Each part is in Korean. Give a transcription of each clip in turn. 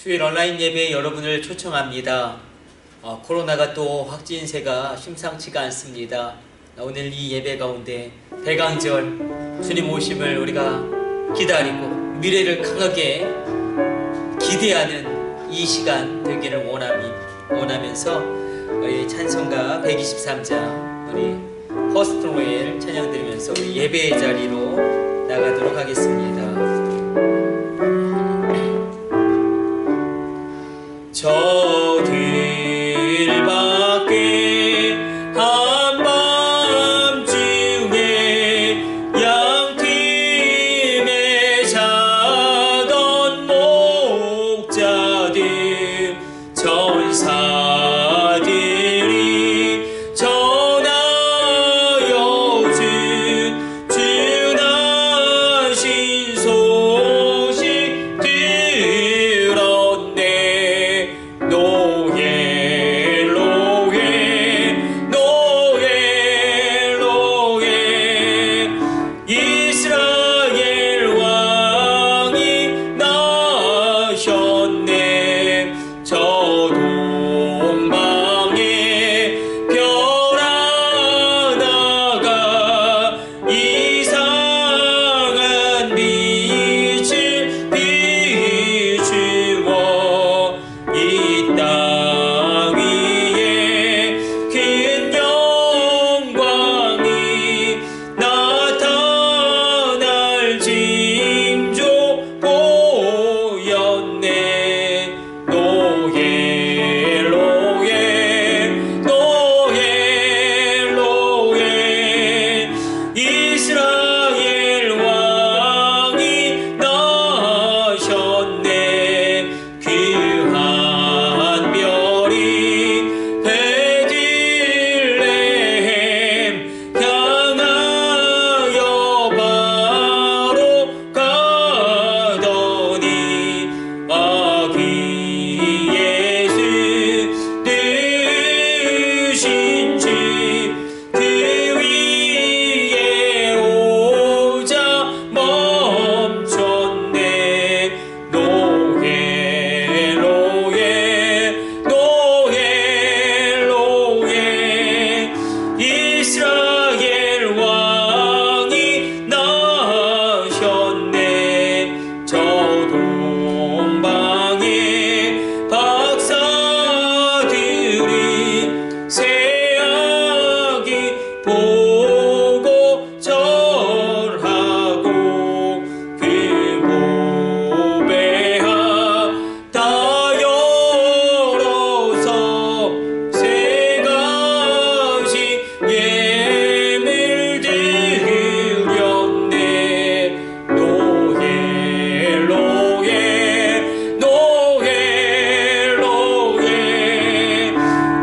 주일 온라인 예배에 여러분을 초청합니다. 코로나가 또 확진세가 심상치가 않습니다. 오늘 이 예배 가운데 대강절 주님 오심을 우리가 기다리고 미래를 강하게 기대하는 이 시간 되기를 원하면서 우리 찬송가 123장 우리 퍼스트 노엘 찬양 드리면서 우리 예배의 자리로 나가도록 하겠습니다. 저 길 밖에 한밤중에 양팀에 자던 목자들 전사들이 전하여 준 주나신 소식 들었네. 노예 노예 노예 노예 이스라엘 왕이 나셨네. 저 동방에 별 하나가 이상한 빛을 비추어 이 땅 위에 큰 영광이 나타날 징조 보였네. 노예 노예 노예 노예 이스라엘 왕이 나셨네. 귀한 별이 베들레헴 향하여 바로 가더니 아기 예수 누구신지 그 위에 오자 멈췄네. 노예 노예 노예 노예 이스라엘 왕이 나셨네. 저 동방에 박사들이 새아기 보고 절하고 그 보배하 다 열어서 세 가지 예물 드렸네. 노예 노예 노예 노예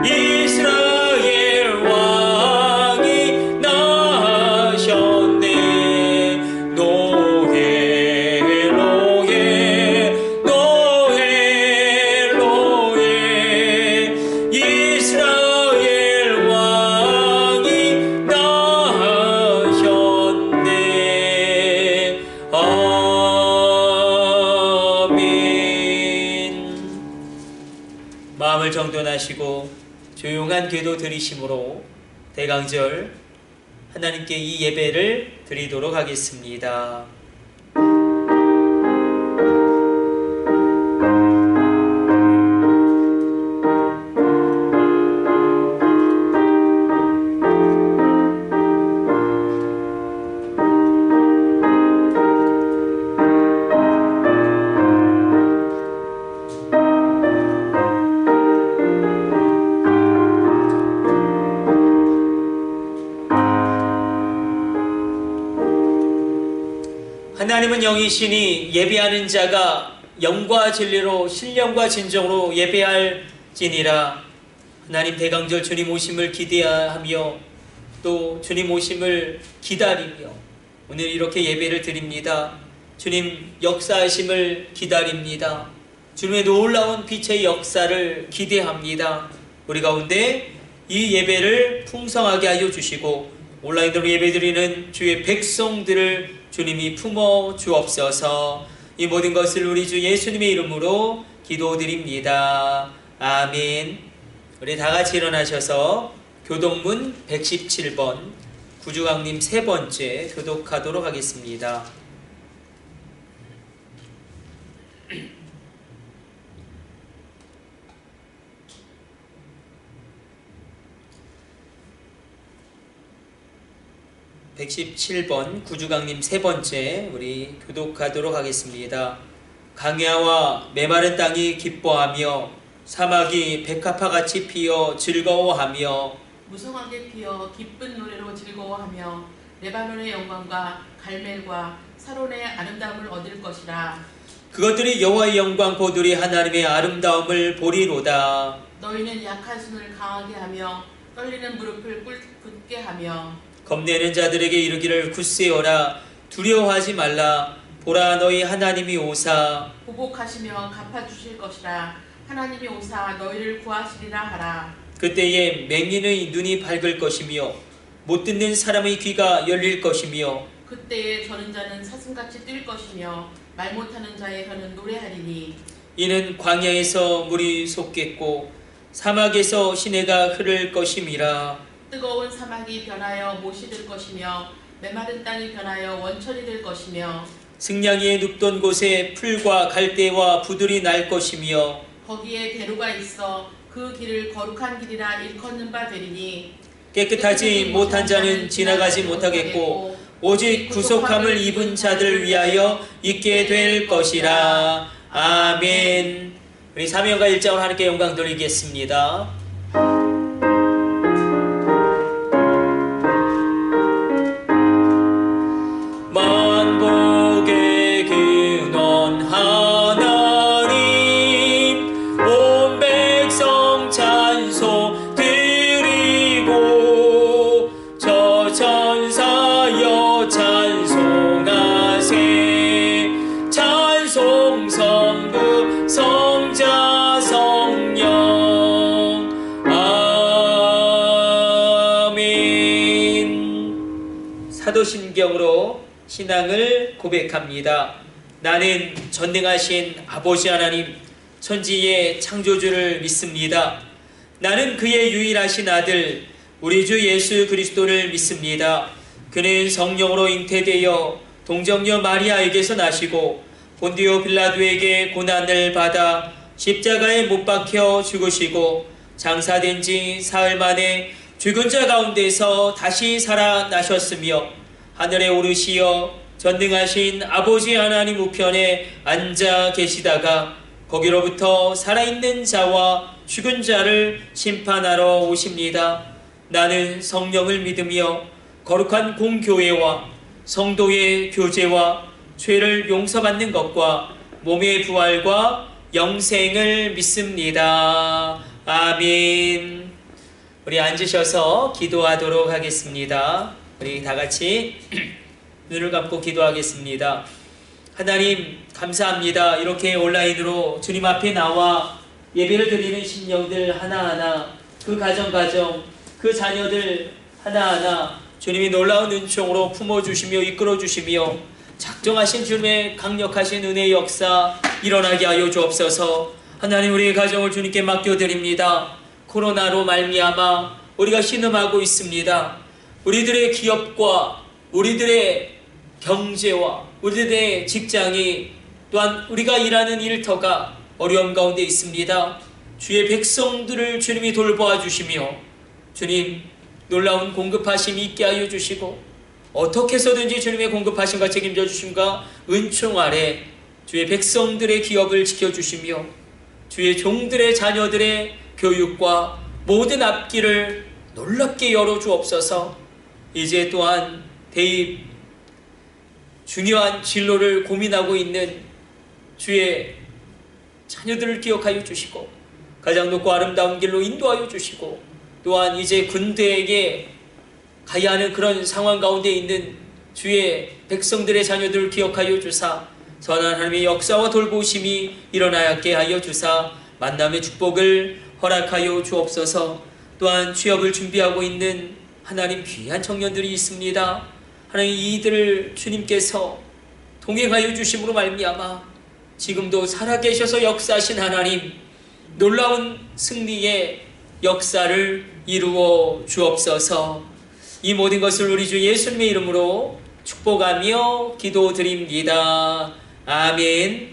이스라엘 왕이 나셨네. 노예 노예 노예 노예 이스라엘 왕이 나셨네. 아멘. 마음을 정돈하시고 조용한 기도 드리심으로 대강절 하나님께 이 예배를 드리도록 하겠습니다. 하나님은 영이시니 예배하는 자가 영과 진리로 신령과 진정으로 예배할지니라. 하나님 대강절 주님 오심을 기대하며 또 주님 오심을 기다리며 오늘 이렇게 예배를 드립니다. 주님 역사하심을 기다립니다. 주님의 놀라운 빛의 역사를 기대합니다. 우리 가운데 이 예배를 풍성하게 하여 주시고 온라인으로 예배드리는 주의 백성들을 주님이 품어 주옵소서. 이 모든 것을 우리 주 예수님의 이름으로 기도드립니다. 아멘. 우리 다 같이 일어나셔서 교동문 117번 구주강림 세 번째 교독하도록 하겠습니다. (117번) 구주강림 세 번째 우리 교독하도록 하겠습니다. 강야와 메마른 땅이 기뻐하며 사막이 백합화같이 피어 즐거워하며 무성하게 피어 기쁜 노래로 즐거워하며 레바논의 영광과 갈멜과 사론의 아름다움을 얻을 것이라. 그것들이 여호와의 영광 보들이 하나님의 아름다움을 보리로다. 너희는 약한 손을 강하게 하며 떨리는 무릎을 굳게 하며 겁내는 자들에게 이르기를 굳세어라. 두려워하지 말라. 보라, 너희 하나님이 오사 보복하시며 갚아주실 것이라. 하나님이 오사 너희를 구하시리라 하라. 그때에 맹인의 눈이 밝을 것이며 못 듣는 사람의 귀가 열릴 것이며 그때에 저는 자는 사슴같이 뛸 것이며 말 못하는 자의 혀는 노래하리니 이는 광야에서 물이 솟겠고 사막에서 시내가 흐를 것임이라. 뜨거운 사막이 변하여 못이 될 것이며 메마른 땅이 변하여 원천이 될 것이며 승냥이의 눕던 곳에 풀과 갈대와 부들이 날 것이며 거기에 대로가 있어 그 길을 거룩한 길이라 일컫는 바 되리니 깨끗하지 못한 자는 지나가지 못하겠고 오직 구속함을 입은 자들 위하여 있게 될 것이라. 아멘. 우리 사명과 일장으로 하나님께 영광 돌리겠습니다. 만복의 근원 하나님 온 백성 찬송 드리고 저 천사여 찬송하세. 찬송 성부 성자 성령. 아멘. 사도신경으로 신앙을 고백합니다. 나는 전능하신 아버지 하나님 천지의 창조주를 믿습니다. 나는 그의 유일하신 아들 우리 주 예수 그리스도를 믿습니다. 그는 성령으로 잉태되어 동정녀 마리아에게서 나시고 본디오 빌라도에게 고난을 받아 십자가에 못 박혀 죽으시고 장사된 지 사흘 만에 죽은 자 가운데서 다시 살아나셨으며 하늘에 오르시어 전능하신 아버지 하나님 우편에 앉아 계시다가 거기로부터 살아있는 자와 죽은 자를 심판하러 오십니다. 나는 성령을 믿으며 거룩한 공교회와 성도의 교제와 죄를 용서받는 것과 몸의 부활과 영생을 믿습니다. 아멘. 우리 앉으셔서 기도하도록 하겠습니다. 우리 다 같이 눈을 감고 기도하겠습니다. 하나님 감사합니다. 이렇게 온라인으로 주님 앞에 나와 예배를 드리는 심령들 하나하나, 그 가정 그 자녀들 하나하나 주님이 놀라운 은총으로 품어주시며 이끌어주시며 작정하신 주님의 강력하신 은혜의 역사 일어나게 하여 주옵소서. 하나님 우리의 가정을 주님께 맡겨드립니다. 코로나로 말미암아 우리가 신음하고 있습니다. 우리들의 기업과 우리들의 경제와 우리들의 직장이 또한 우리가 일하는 일터가 어려움 가운데 있습니다. 주의 백성들을 주님이 돌보아 주시며 주님 놀라운 공급하심 있게 하여 주시고 어떻게 해서든지 주님의 공급하심과 책임져 주심과 은총 아래 주의 백성들의 기업을 지켜주시며 주의 종들의 자녀들의 교육과 모든 앞길을 놀랍게 열어 주옵소서. 이제 또한 대입 중요한 진로를 고민하고 있는 주의 자녀들을 기억하여 주시고 가장 높고 아름다운 길로 인도하여 주시고 또한 이제 군대에게 가야 하는 그런 상황 가운데 있는 주의 백성들의 자녀들을 기억하여 주사 선한 하나님의 역사와 돌보심이 일어나게 하여 주사 만남의 축복을 허락하여 주옵소서. 또한 취업을 준비하고 있는 하나님 귀한 청년들이 있습니다. 하나님 이들을 주님께서 동행하여 주심으로 말미암아 지금도 살아계셔서 역사하신 하나님, 놀라운 승리의 역사를 이루어 주옵소서. 이 모든 것을 우리 주 예수님의 이름으로 축복하며 기도드립니다. 아멘.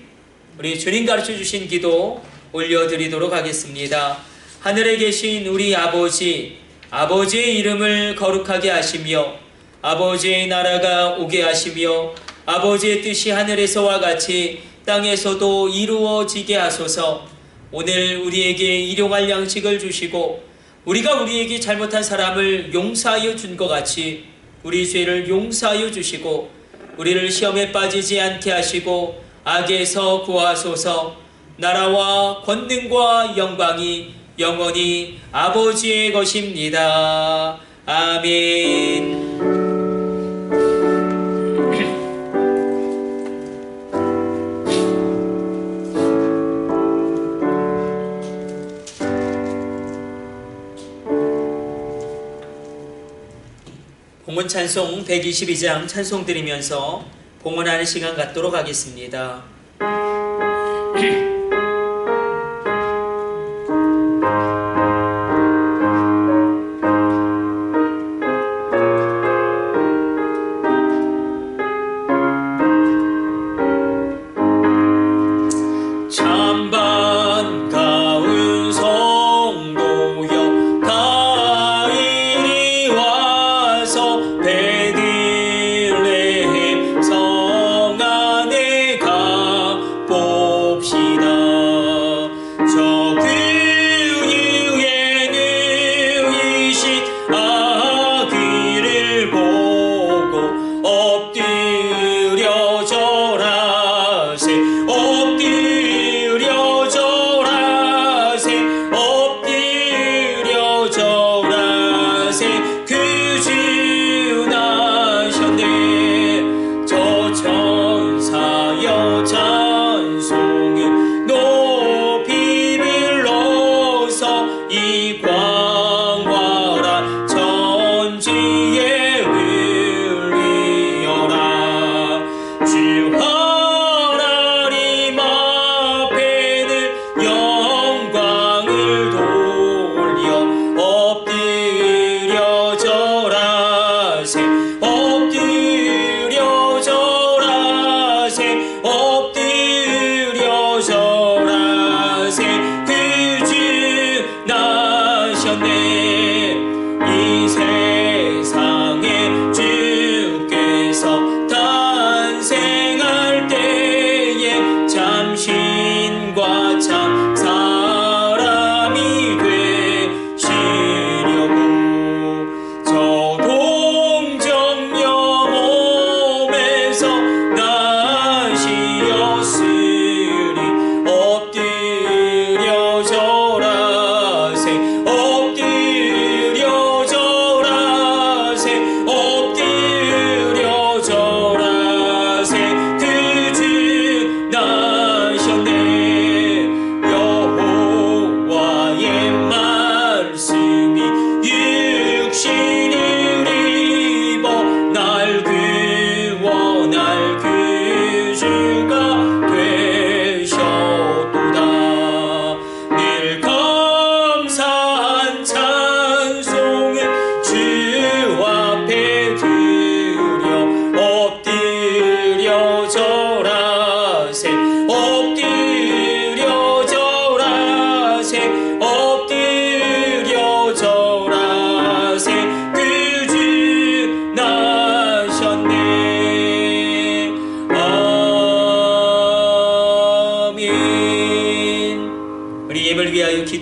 우리 주님 가르쳐 주신 기도 올려드리도록 하겠습니다. 하늘에 계신 우리 아버지, 아버지의 이름을 거룩하게 하시며 아버지의 나라가 오게 하시며 아버지의 뜻이 하늘에서와 같이 땅에서도 이루어지게 하소서. 오늘 우리에게 일용할 양식을 주시고 우리가 우리에게 잘못한 사람을 용서하여 준 것 같이 우리 죄를 용서하여 주시고 우리를 시험에 빠지지 않게 하시고 악에서 구하소서. 나라와 권능과 영광이 영원히 아버지의 것입니다. 아멘. 봉헌 찬송 122장 찬송 드리면서 봉헌하는 시간 갖도록 하겠습니다.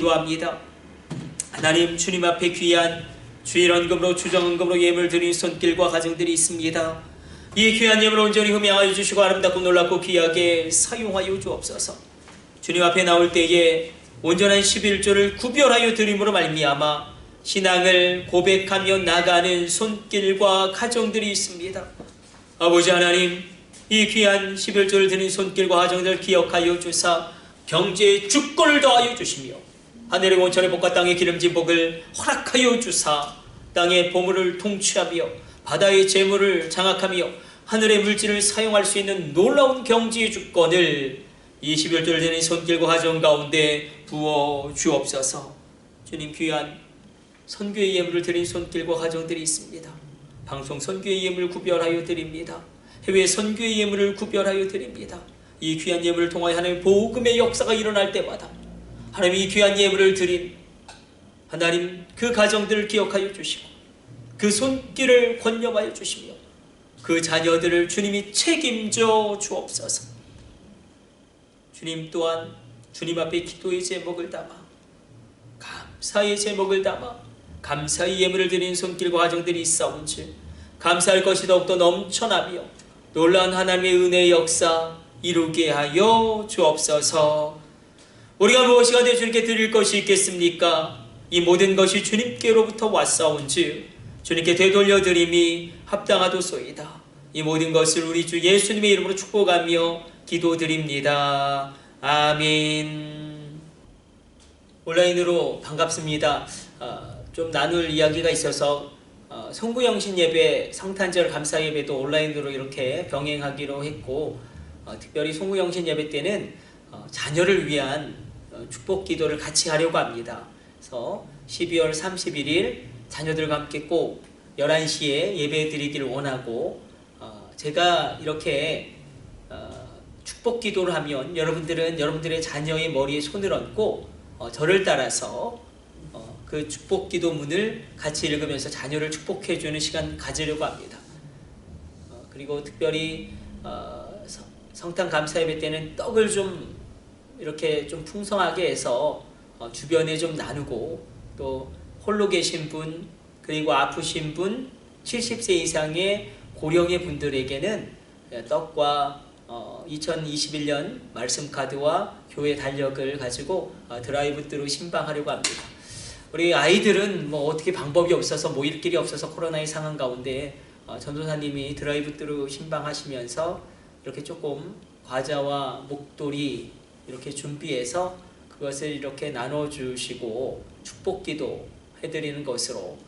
기도합니다. 하나님, 주님 앞에 귀한 주일헌금으로 주정헌금으로 예물 드린 손길과 가정들이 있습니다. 이 귀한 예물 온전히 흠양하여 주시고 아름답고 놀랍고 귀하게 사용하여 주옵소서. 주님 앞에 나올 때에 온전한 11조를 구별하여 드림으로 말미암아 신앙을 고백하며 나가는 손길과 가정들이 있습니다. 아버지 하나님, 이 귀한 11조를 드린 손길과 가정들을 기억하여 주사 경제의 주권을 더하여 주시며 하늘의 온천의 복과 땅의 기름진 복을 허락하여 주사 땅의 보물을 통치하며 바다의 재물을 장악하며 하늘의 물질을 사용할 수 있는 놀라운 경제의 주권을 이 12월절 되는 손길과 가정 가운데 부어 주옵소서. 주님, 귀한 선교의 예물을 드린 손길과 가정들이 있습니다. 방송 선교의 예물을 구별하여 드립니다. 해외 선교의 예물을 구별하여 드립니다. 이 귀한 예물을 통하여 하나님의 복음의 역사가 일어날 때마다 하나님이 이 귀한 예물을 드린 하나님 그 가정들을 기억하여 주시고 그 손길을 권념하여 주시며 그 자녀들을 주님이 책임져 주옵소서. 주님 또한 주님 앞에 기도의 제목을 담아 감사의 제목을 담아 감사의 예물을 드린 손길과 가정들이 있사온즉 감사할 것이 더욱더 넘쳐나며 놀라운 하나님의 은혜의 역사 이루게 하여 주옵소서. 우리가 무엇이가 주님께 드릴 것이 있겠습니까? 이 모든 것이 주님께로부터 왔사온즉 주님께 되돌려 드림이 합당하도소이다. 이 모든 것을 우리 주 예수님의 이름으로 축복하며 기도드립니다. 아멘. 온라인으로 반갑습니다. 좀 나눌 이야기가 있어서 성구영신 예배, 성탄절 감사 예배도 온라인으로 이렇게 병행하기로 했고, 특별히 성구영신 예배 때는 자녀를 위한 축복 기도를 같이 하려고 합니다. 그래서 12월 31일 자녀들과 함께 꼭 11시에 예배 드리기를 원하고, 제가 이렇게 축복 기도를 하면 여러분들은 여러분들의 자녀의 머리에 손을 얹고 저를 따라서 그 축복 기도문을 같이 읽으면서 자녀를 축복해 주는 시간 가지려고 합니다. 그리고 특별히 성탄 감사 예배 때는 떡을 좀 이렇게 좀 풍성하게 해서 주변에 좀 나누고, 또 홀로 계신 분, 그리고 아프신 분, 70세 이상의 고령의 분들에게는 떡과 2021년 말씀 카드와 교회 달력을 가지고 드라이브스루 신방하려고 합니다. 우리 아이들은 뭐 어떻게 방법이 없어서 모일 길이 없어서 코로나의 상황 가운데 전도사님이 드라이브스루 신방하시면서 이렇게 조금 과자와 목도리 이렇게 준비해서 그것을 이렇게 나눠주시고 축복기도 해드리는 것으로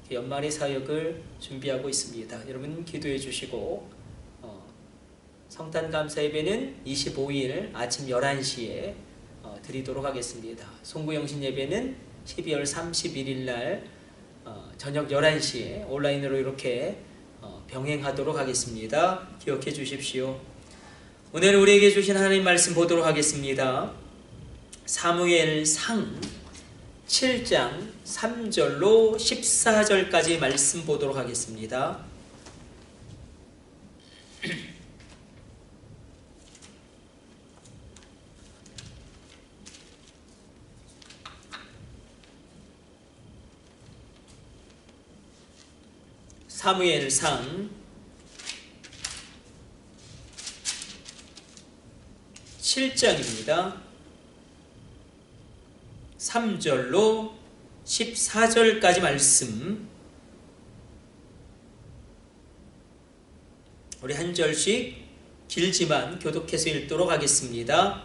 연말의 사역을 준비하고 있습니다. 여러분 기도해 주시고, 성탄 감사 예배는 25일 아침 11시에 드리도록 하겠습니다. 송구영신 예배는 12월 31일 날 저녁 11시에 온라인으로 이렇게 병행하도록 하겠습니다. 기억해 주십시오. 오늘 우리에게 주신 하나님 말씀 보도록 하겠습니다. 사무엘상 7장 3절로 14절까지 말씀 보도록 하겠습니다. 사무엘상 7장입니다. 3절로 14절까지 말씀, 우리 한 절씩 길지만 교독해서 읽도록 하겠습니다.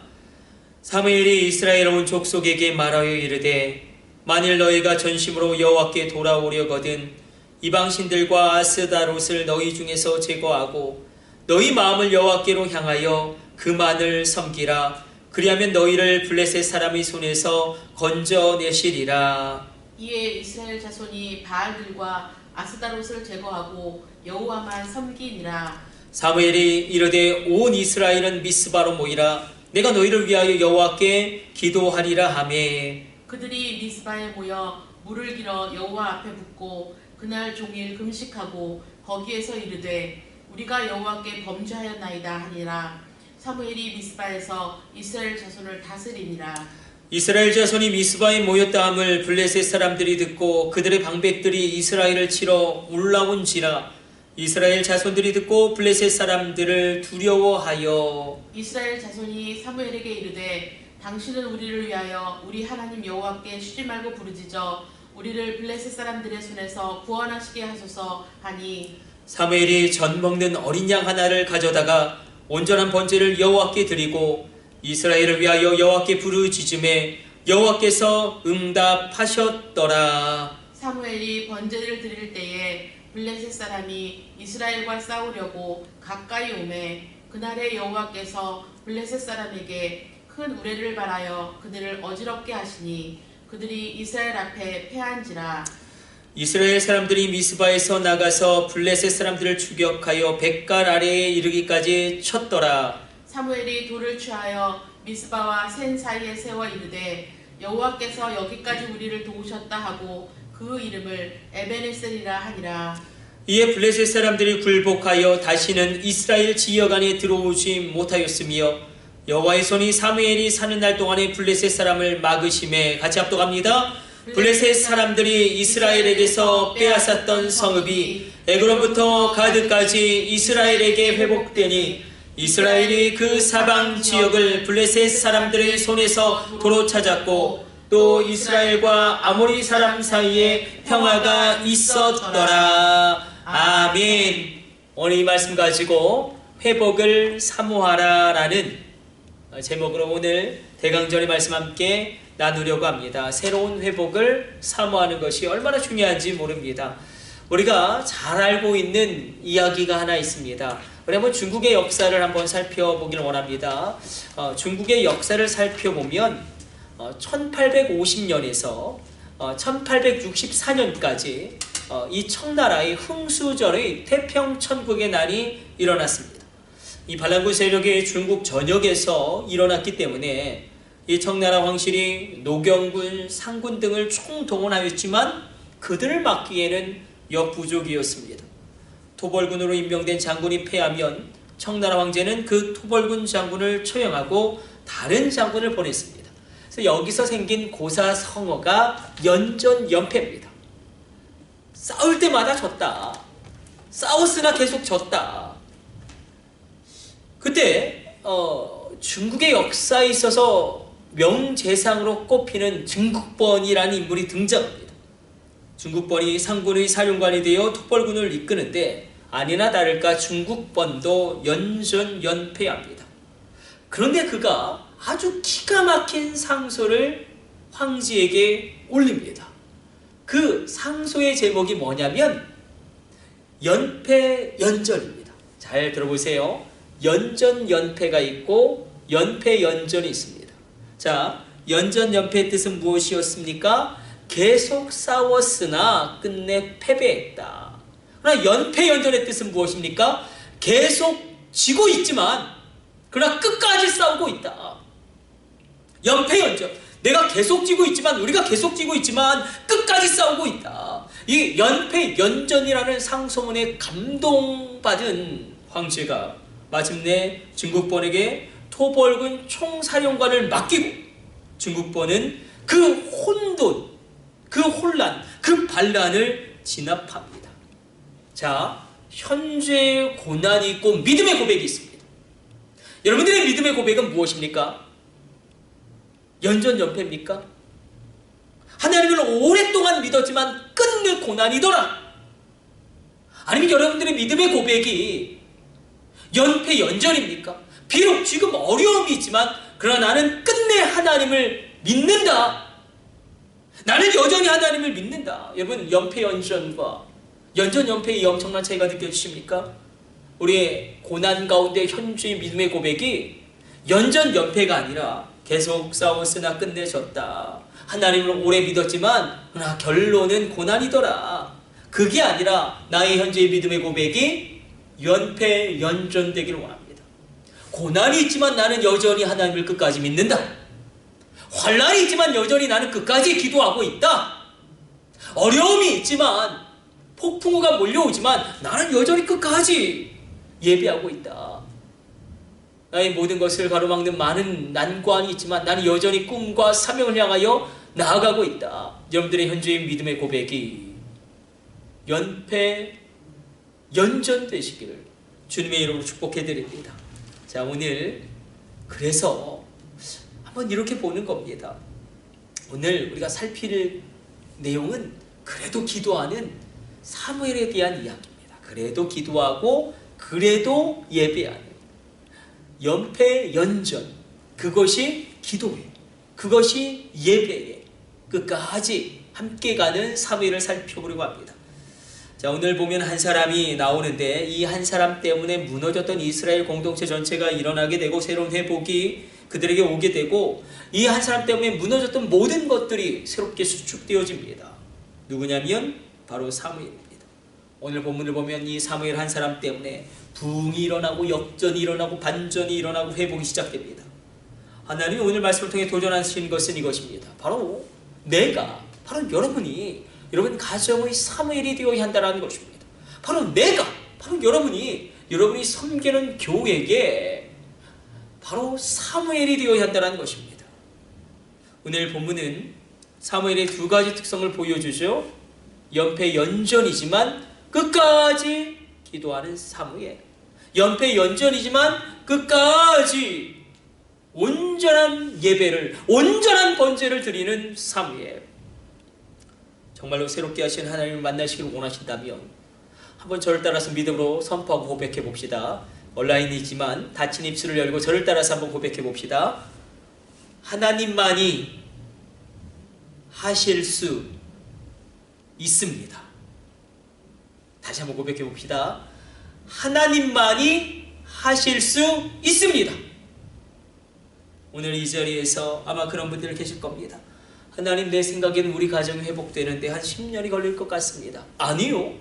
사무엘이 이스라엘 온 족속에게 말하여 이르되, 만일 너희가 전심으로 여호와께 돌아오려거든 이방신들과 아스다롯을 너희 중에서 제거하고 너희 마음을 여호와께로 향하여 그만을 섬기라. 그리하면 너희를 블레셋 사람의 손에서 건져내시리라. 이에 이스라엘 자손이 바알들과 아스다롯을 제거하고 여호와만 섬기니라. 사무엘이 이르되 온 이스라엘은 미스바로 모이라. 내가 너희를 위하여 여호와께 기도하리라 하매, 그들이 미스바에 모여 물을 길어 여호와 앞에 붓고 그날 종일 금식하고 거기에서 이르되 우리가 여호와께 범죄하였나이다 하니라. 사무엘이 미스바에서 이스라엘 자손을 다스리니라. 이스라엘 자손이 미스바에 모였다 함을 블레셋 사람들이 듣고 그들의 방백들이 이스라엘을 치러 올라온지라. 이스라엘 자손들이 듣고 블레셋 사람들을 두려워하여 이스라엘 자손이 사무엘에게 이르되 당신은 우리를 위하여 우리 하나님 여호와께 쉬지 말고 부르짖어 우리를 블레셋 사람들의 손에서 구원하시게 하소서 하니, 사무엘이 전 먹는 어린 양 하나를 가져다가 온전한 번제를 여호와께 드리고 이스라엘을 위하여 여호와께 부르짖음에 여호와께서 응답하셨더라. 사무엘이 번제를 드릴 때에 블레셋 사람이 이스라엘과 싸우려고 가까이 오매 그날에 여호와께서 블레셋 사람에게 큰 우레를 발하여 그들을 어지럽게 하시니 그들이 이스라엘 앞에 패한지라. 이스라엘 사람들이 미스바에서 나가서 블레셋 사람들을 추격하여 백갈 아래에 이르기까지 쳤더라. 사무엘이 돌을 취하여 미스바와 센 사이에 세워 이르되 여호와께서 여기까지 우리를 도우셨다 하고 그 이름을 에베네셀이라 하니라. 이에 블레셋 사람들이 굴복하여 다시는 이스라엘 지역 안에 들어오지 못하였으며 여호와의 손이 사무엘이 사는 날 동안에 블레셋 사람을 막으심에 같이 합독합니다. 블레셋 사람들이 이스라엘에게서 빼앗았던 성읍이 에그론부터 가드까지 이스라엘에게 회복되니 이스라엘이 그 사방 지역을 블레셋 사람들의 손에서 도로 찾았고 또 이스라엘과 아모리 사람 사이에 평화가 있었더라. 아멘. 오늘 이 말씀 가지고 회복을 사모하라 라는 제목으로 오늘 대강절의 말씀 함께 나누려고 합니다. 새로운 회복을 사모하는 것이 얼마나 중요한지 모릅니다. 우리가 잘 알고 있는 이야기가 하나 있습니다. 우리 한번 중국의 역사를 한번 살펴보길 원합니다. 중국의 역사를 살펴보면 1850년에서 1864년까지 이 청나라의 흥수전의 태평천국의 난이 일어났습니다. 이 반란군 세력이 중국 전역에서 일어났기 때문에 이 청나라 황실이 노경군, 상군 등을 총동원하였지만 그들을 막기에는 역부족이었습니다. 토벌군으로 임명된 장군이 패하면 청나라 황제는 그 토벌군 장군을 처형하고 다른 장군을 보냈습니다. 그래서 여기서 생긴 고사성어가 연전연패입니다. 싸울 때마다 졌다. 싸웠으나 계속 졌다. 그때 중국의 역사에 있어서 명재상으로 꼽히는 증국번이라는 인물이 등장합니다. 증국번이 상군의 사령관이 되어 토벌군을 이끄는데 아니나 다를까 증국번도 연전연패합니다. 그런데 그가 아주 기가 막힌 상소를 황제에게 올립니다. 그 상소의 제목이 뭐냐면 연패연전입니다. 잘 들어보세요. 연전연패가 있고 연패연전이 있습니다. 자, 연전연패의 뜻은 무엇이었습니까? 계속 싸웠으나 끝내 패배했다. 그러나 연패연전의 뜻은 무엇입니까? 계속 지고 있지만 그러나 끝까지 싸우고 있다. 연패연전, 내가 계속 지고 있지만, 우리가 계속 지고 있지만 끝까지 싸우고 있다. 이 연패연전이라는 상소문에 감동받은 황제가 마침내 증국번에게 토벌군 총사령관을 맡기고 증국번은 그 혼돈, 그 혼란, 그 반란을 진압합니다. 자, 현재의 고난이 있고 믿음의 고백이 있습니다. 여러분들의 믿음의 고백은 무엇입니까? 연전연패입니까? 하나님을 오랫동안 믿었지만 끝내 고난이더라. 아니면 여러분들의 믿음의 고백이 연패연전입니까? 비록 지금 어려움이 있지만 그러나 나는 끝내 하나님을 믿는다. 나는 여전히 하나님을 믿는다. 여러분, 연패연전과 연전연패의 엄청난 차이가 느껴지십니까? 우리의 고난 가운데 현재의 믿음의 고백이 연전연패가 아니라 계속 싸웠으나 끝내 졌다. 하나님을 오래 믿었지만 그러나 결론은 고난이더라. 그게 아니라 나의 현재의 믿음의 고백이 연패연전되기를 원합니다. 고난이 있지만 나는 여전히 하나님을 끝까지 믿는다. 환난이 있지만 여전히 나는 끝까지 기도하고 있다. 어려움이 있지만 폭풍우가 몰려오지만 나는 여전히 끝까지 예배하고 있다. 나의 모든 것을 가로막는 많은 난관이 있지만 나는 여전히 꿈과 사명을 향하여 나아가고 있다. 여러분들의 현재의 믿음의 고백이 연패연전되시기를 주님의 이름으로 축복해드립니다. 자, 오늘 그래서 한번 이렇게 보는 겁니다. 오늘 우리가 살필 내용은 그래도 기도하는 사무엘에 대한 이야기입니다. 그래도 기도하고 그래도 예배하는 연패연전, 그것이 기도예요. 그것이 예배예요. 끝까지 함께 가는 사무엘을 살펴보려고 합니다. 자, 오늘 보면 한 사람이 나오는데 이 한 사람 때문에 무너졌던 이스라엘 공동체 전체가 일어나게 되고 새로운 회복이 그들에게 오게 되고 이 한 사람 때문에 무너졌던 모든 것들이 새롭게 수축되어집니다. 누구냐면 바로 사무엘입니다. 오늘 본문을 보면 이 사무엘 한 사람 때문에 부흥이 일어나고 역전이 일어나고 반전이 일어나고 회복이 시작됩니다. 하나님이 오늘 말씀을 통해 도전하신 것은 이것입니다. 바로 바로 여러분이 여러분 가정의 사무엘이 되어야 한다는 것입니다. 바로 여러분이 섬기는 교회에 바로 사무엘이 되어야 한다는 것입니다. 오늘 본문은 사무엘의 두 가지 특성을 보여주죠. 연패연전이지만 끝까지 기도하는 사무엘, 연패연전이지만 끝까지 온전한 예배를, 온전한 번제를 드리는 사무엘. 정말로 새롭게 하신 하나님을 만나시기를 원하신다면 한번 저를 따라서 믿음으로 선포하고 고백해 봅시다. 온라인이지만 닫힌 입술을 열고 저를 따라서 한번 고백해 봅시다. 하나님만이 하실 수 있습니다. 다시 한번 고백해 봅시다. 하나님만이 하실 수 있습니다. 오늘 이 자리에서 아마 그런 분들 계실 겁니다. 하나님, 내 생각에는 우리 가정이 회복되는데 한 10년이 걸릴 것 같습니다. 아니요.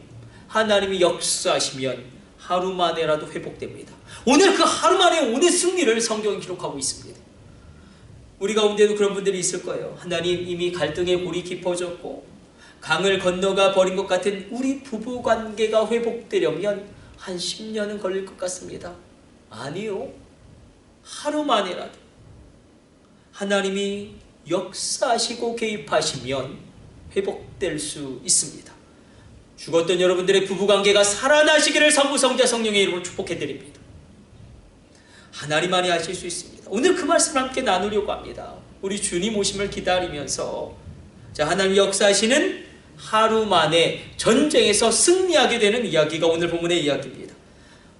하나님이 역사하시면 하루 만에라도 회복됩니다. 오늘 그 하루 만에 오늘 승리를 성경이 기록하고 있습니다. 우리 가운데도 그런 분들이 있을 거예요. 하나님, 이미 갈등의 골이 깊어졌고 강을 건너가 버린 것 같은 우리 부부관계가 회복되려면 한 10년은 걸릴 것 같습니다. 아니요. 하루 만에라도 하나님이 역사하시고 개입하시면 회복될 수 있습니다. 죽었던 여러분들의 부부관계가 살아나시기를 성부, 성자, 성령의 이름으로 축복해드립니다. 하나님만이 하실 수 있습니다. 오늘 그 말씀을 함께 나누려고 합니다. 우리 주님 오심을 기다리면서 자, 하나님 역사하시는 하루 만에 전쟁에서 승리하게 되는 이야기가 오늘 본문의 이야기입니다.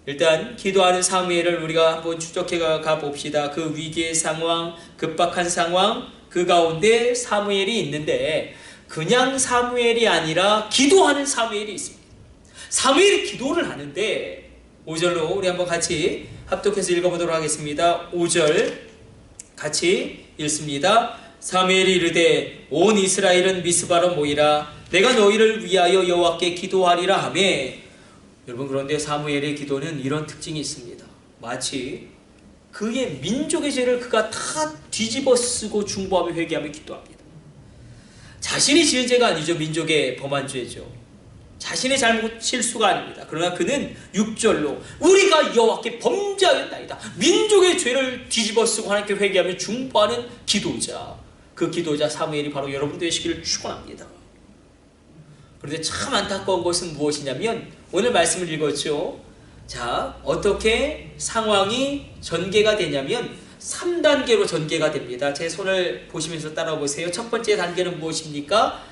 일단 기도하는 사무엘을 우리가 한번 추적해 가 봅시다. 그 위기의 상황, 급박한 상황, 그 가운데 사무엘이 있는데 그냥 사무엘이 아니라 기도하는 사무엘이 있습니다. 사무엘이 기도를 하는데 5절로 우리 한번 같이 합독해서 읽어보도록 하겠습니다. 5절 같이 읽습니다. 사무엘이 이르되 온 이스라엘은 미스바로 모이라 내가 너희를 위하여 여호와께 기도하리라 하며. 여러분, 그런데 사무엘의 기도는 이런 특징이 있습니다. 마치 그의 민족의 죄를 그가 다 뒤집어 쓰고 중보하며 회개하며 기도합니다. 자신이 지은 죄가 아니죠. 민족의 범한 죄죠. 자신의 잘못 실수가 아닙니다. 그러나 그는 6절로 우리가 여호와께 범죄하였나이다. 민족의 죄를 뒤집어 쓰고 하나님께 회개하며 중보하는 기도자. 그 기도자 사무엘이 바로 여러분 되시기를 축원합니다. 그런데 참 안타까운 것은 무엇이냐면 오늘 말씀을 읽었죠. 자, 어떻게 상황이 전개가 되냐면 3단계로 전개가 됩니다. 제 손을 보시면서 따라와 보세요. 첫 번째 단계는 무엇입니까?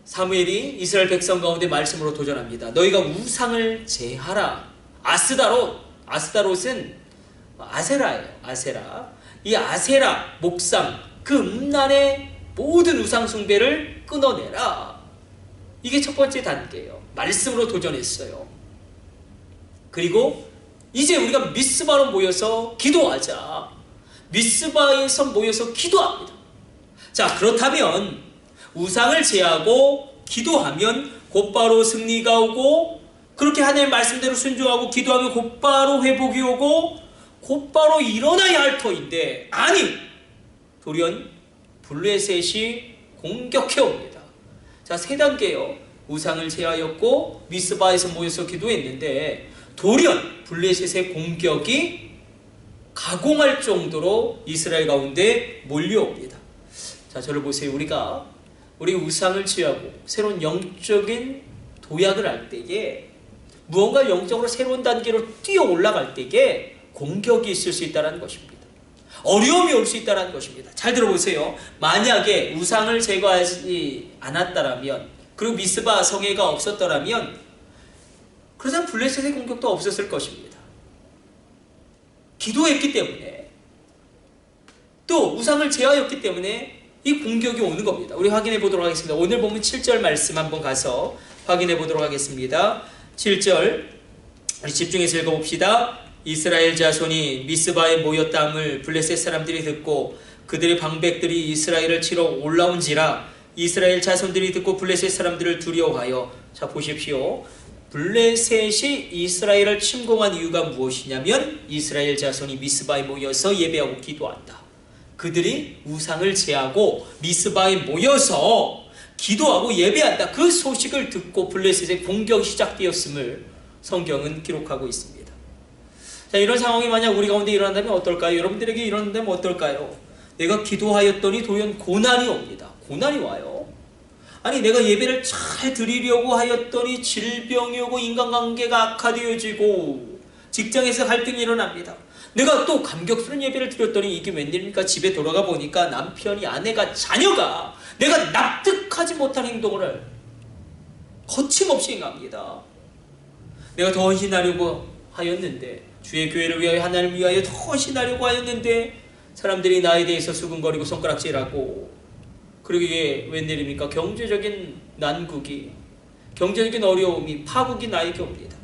사무엘이 이스라엘 백성 가운데 말씀으로 도전합니다. 너희가 우상을 제하라. 아스다롯은 아세라예요. 아세라. 이 아세라 목상, 그 음란의 모든 우상 숭배를 끊어내라. 이게 첫 번째 단계예요. 말씀으로 도전했어요. 그리고 이제 우리가 미스바로 모여서 기도하자. 미스바에서 모여서 기도합니다. 자, 그렇다면 우상을 제하고 기도하면 곧바로 승리가 오고, 그렇게 하나님의 말씀대로 순종하고 기도하면 곧바로 회복이 오고 곧바로 일어나야 할 터인데, 아니, 돌연 블레셋이 공격해 옵니다. 자, 3단계요. 우상을 제하였고 미스바에서 모여서 기도했는데 돌연 블레셋의 공격이 가공할 정도로 이스라엘 가운데 몰려옵니다. 자, 저를 보세요. 우리 우상을 제하고 새로운 영적인 도약을 할 때에, 무언가 영적으로 새로운 단계로 뛰어 올라갈 때에 공격이 있을 수 있다는 것입니다. 어려움이 올 수 있다는 것입니다. 잘 들어보세요. 만약에 우상을 제거하지 않았다라면, 그리고 미스바 성회가 없었더라면 그러자 블레셋의 공격도 없었을 것입니다. 기도했기 때문에, 또 우상을 제하였기 때문에 이 공격이 오는 겁니다. 우리 확인해 보도록 하겠습니다. 오늘 보면 7절 말씀 한번 가서 확인해 보도록 하겠습니다. 7절 우리 집중해서 읽어봅시다. 이스라엘 자손이 미스바에 모였다함을 블레셋 사람들이 듣고 그들의 방백들이 이스라엘을 치러 올라온지라 이스라엘 자손들이 듣고 블레셋 사람들을 두려워하여. 자 보십시오. 블레셋이 이스라엘을 침공한 이유가 무엇이냐면 이스라엘 자손이 미스바에 모여서 예배하고 기도한다. 그들이 우상을 제하고 미스바에 모여서 기도하고 예배한다. 그 소식을 듣고 블레셋의 공격이 시작되었음을 성경은 기록하고 있습니다. 자, 이런 상황이 만약 우리 가운데 일어난다면 어떨까요? 여러분들에게 일어난다면 어떨까요? 내가 기도하였더니 돌연 고난이 옵니다. 고난이 와요. 아니 내가 예배를 잘 드리려고 하였더니 질병이 오고 인간관계가 악화되어지고 직장에서 갈등이 일어납니다. 내가 또 감격스러운 예배를 드렸더니 이게 웬일입니까? 집에 돌아가 보니까 남편이, 아내가, 자녀가 내가 납득하지 못한 행동을 거침없이 행합니다. 내가 더 헌신하려고 하였는데, 주의 교회를 위하여 하나님을 위하여 더 헌신하려고 하였는데 사람들이 나에 대해서 수근거리고 손가락질하고, 그리고 이게 웬일입니까? 경제적인 난국이, 경제적인 어려움이, 파국이 나에게 옵니다.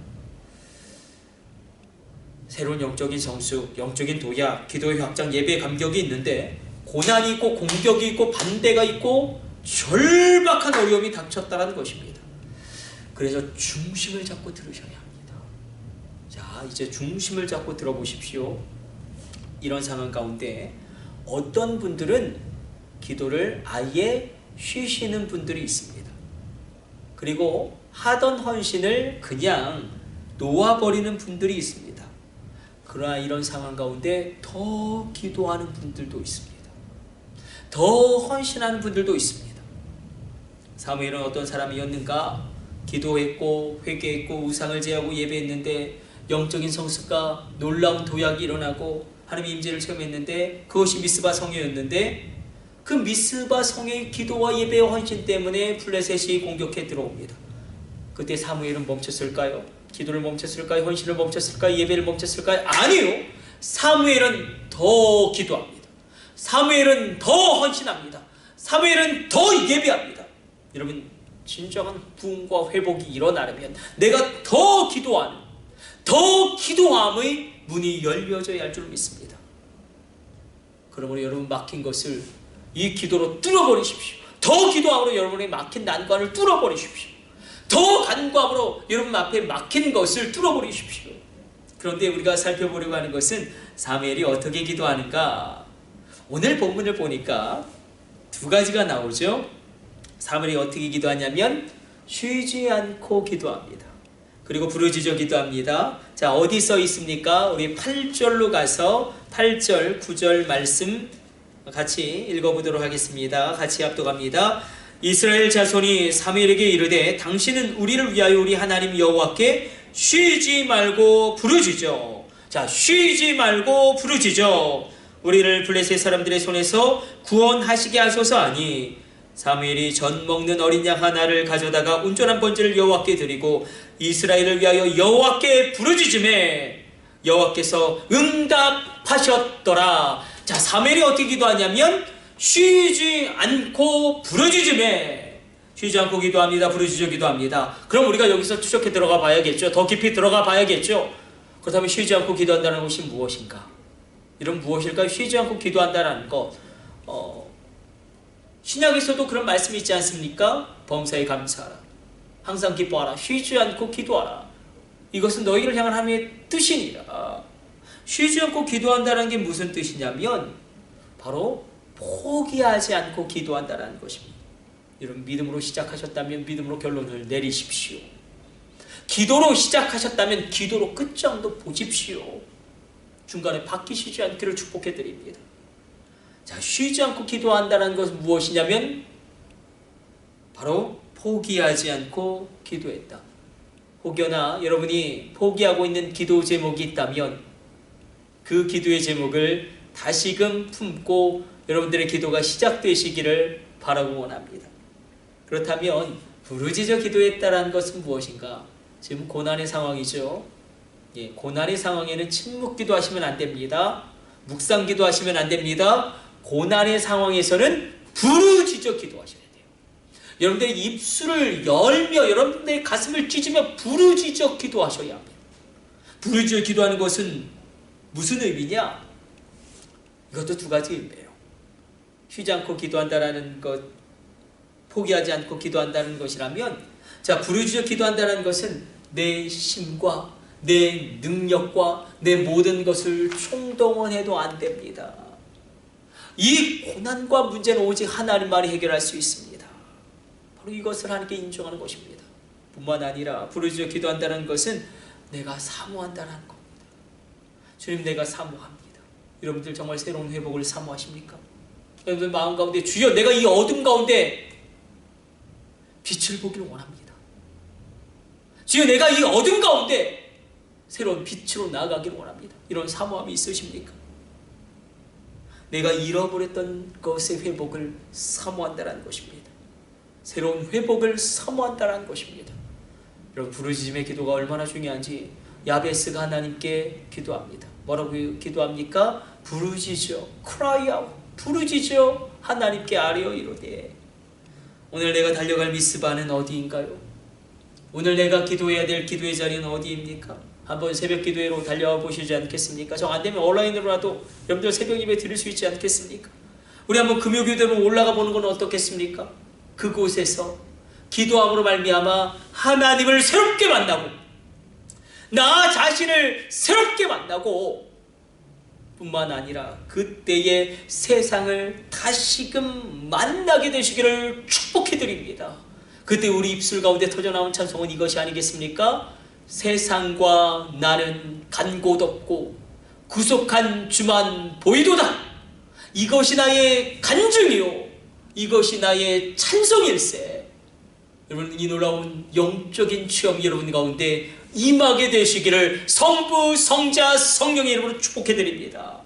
새로운 영적인 성숙, 영적인 도약, 기도의 확장, 예배의 감격이 있는데 고난이 있고 공격이 있고 반대가 있고 절박한 어려움이 닥쳤다는 것입니다. 그래서 중심을 잡고 들으셔야 합니다. 자, 이제 중심을 잡고 들어보십시오. 이런 상황 가운데 어떤 분들은 기도를 아예 쉬시는 분들이 있습니다. 그리고 하던 헌신을 그냥 놓아버리는 분들이 있습니다. 그러나 이런 상황 가운데 더 기도하는 분들도 있습니다. 더 헌신하는 분들도 있습니다. 사무엘은 어떤 사람이었는가? 기도했고 회개했고 우상을 제하고 예배했는데 영적인 성숙과 놀라운 도약이 일어나고 하나님의 임재를 체험했는데 그것이 미스바 성회였는데 그 미스바 성회의 기도와 예배와 헌신 때문에 블레셋이 공격해 들어옵니다. 그때 사무엘은 멈췄을까요? 기도를 멈췄을까요? 헌신을 멈췄을까요? 예배를 멈췄을까요? 아니요. 사무엘은 더 기도합니다. 사무엘은 더 헌신합니다. 사무엘은 더 예배합니다. 여러분, 진정한 부흥과 회복이 일어나려면 내가 더 기도하는, 더 기도함의 문이 열려져야 할 줄 믿습니다. 그러므로 여러분 막힌 것을 이 기도로 뚫어버리십시오. 더 기도함으로 여러분의 막힌 난관을 뚫어버리십시오. 더 간구함으로 여러분 앞에 막힌 것을 뚫어버리십시오. 그런데 우리가 살펴보려고 하는 것은 사무엘이 어떻게 기도하는가? 오늘 본문을 보니까 두 가지가 나오죠. 사무엘이 어떻게 기도하냐면 쉬지 않고 기도합니다. 그리고 부르짖어 기도합니다. 자, 어디 써 있습니까? 우리 8절로 가서 8절, 9절 말씀 같이 읽어보도록 하겠습니다. 같이 합독합니다. 이스라엘 자손이 사무엘에게 이르되 당신은 우리를 위하여 우리 하나님 여호와께 쉬지 말고 부르짖어. 자, 쉬지 말고 부르짖어. 우리를 블레셋 사람들의 손에서 구원하시게 하소서 하니 사무엘이 전 먹는 어린 양 하나를 가져다가 온전한 번제를 여호와께 드리고 이스라엘을 위하여 여호와께 부르짖음에 여호와께서 응답하셨더라. 자, 사무엘이 어떻게 기도하냐면 쉬지 않고 부르짖음에, 쉬지 않고 기도합니다. 부르짖어 기도합니다. 그럼 우리가 여기서 추적해 들어가 봐야겠죠. 더 깊이 들어가 봐야겠죠. 그렇다면 쉬지 않고 기도한다는 것이 무엇인가? 이런 무엇일까요? 쉬지 않고 기도한다는 것, 신약에서도 그런 말씀이 있지 않습니까? 범사에 감사하라, 항상 기뻐하라, 쉬지 않고 기도하라. 이것은 너희를 향한 하나님의 뜻이니라. 쉬지 않고 기도한다는 게 무슨 뜻이냐면 바로 포기하지 않고 기도한다는 것입니다. 여러분, 믿음으로 시작하셨다면 믿음으로 결론을 내리십시오. 기도로 시작하셨다면 기도로 끝장도 보십시오. 중간에 바뀌시지 않기를 축복해 드립니다. 자, 쉬지 않고 기도한다는 것은 무엇이냐면 바로 포기하지 않고 기도했다. 혹여나 여러분이 포기하고 있는 기도 제목이 있다면 그 기도의 제목을 다시금 품고 여러분들의 기도가 시작되시기를 바라고 원합니다. 그렇다면 부르짖어 기도했다는 것은 무엇인가? 지금 고난의 상황이죠. 예, 고난의 상황에는 침묵 기도하시면 안 됩니다. 묵상 기도하시면 안 됩니다. 고난의 상황에서는 부르짖어 기도하셔야 돼요. 여러분들의 입술을 열며 여러분들의 가슴을 찢으며 부르짖어 기도하셔야 합니다. 부르짖어 기도하는 것은 무슨 의미냐? 이것도 두 가지 의미예요. 쉬지 않고 기도한다라는 것, 포기하지 않고 기도한다는 것이라면, 자, 부르짖어 기도한다는 것은 내 힘과 내 능력과 내 모든 것을 총동원해도 안 됩니다. 이 고난과 문제는 오직 하나님만이 해결할 수 있습니다. 바로 이것을 하나님께 인정하는 것입니다. 뿐만 아니라 부르짖어 기도한다는 것은 내가 사모한다는 겁니다. 주님, 내가 사모합니다. 여러분들 정말 새로운 회복을 사모하십니까? 여러분들 마음 가운데 주여, 내가 이 어둠 가운데 빛을 보기를 원합니다. 주여, 내가 이 어둠 가운데 새로운 빛으로 나아가기를 원합니다. 이런 사모함이 있으십니까? 내가 잃어버렸던 것의 회복을 사모한다는 것입니다. 새로운 회복을 사모한다는 것입니다. 여러분, 부르짖음의 기도가 얼마나 중요한지 야베스가 하나님께 기도합니다. 뭐라고 기도합니까? 부르짖어, cry out, 부르짖어 하나님께 아뢰어 이르되. 오늘 내가 달려갈 미스바는 어디인가요? 오늘 내가 기도해야 될 기도의 자리는 어디입니까? 한번 새벽 기도회로 달려와 보시지 않겠습니까? 정 안되면 온라인으로라도 여러분들 새벽 예배 드릴 수 있지 않겠습니까? 우리 한번 금요교대로 올라가 보는 건 어떻겠습니까? 그곳에서 기도함으로 말미암아 하나님을 새롭게 만나고 나 자신을 새롭게 만나고 뿐만 아니라 그때의 세상을 다시금 만나게 되시기를 축복해 드립니다. 그때 우리 입술 가운데 터져나온 찬송은 이것이 아니겠습니까? 세상과 나는 간 곳 없고 구속한 주만 보이도다. 이것이 나의 간증이요, 이것이 나의 찬송일세. 여러분, 이 놀라운 영적인 체험이 여러분 가운데 임하게 되시기를 성부, 성자, 성령의 이름으로 축복해 드립니다.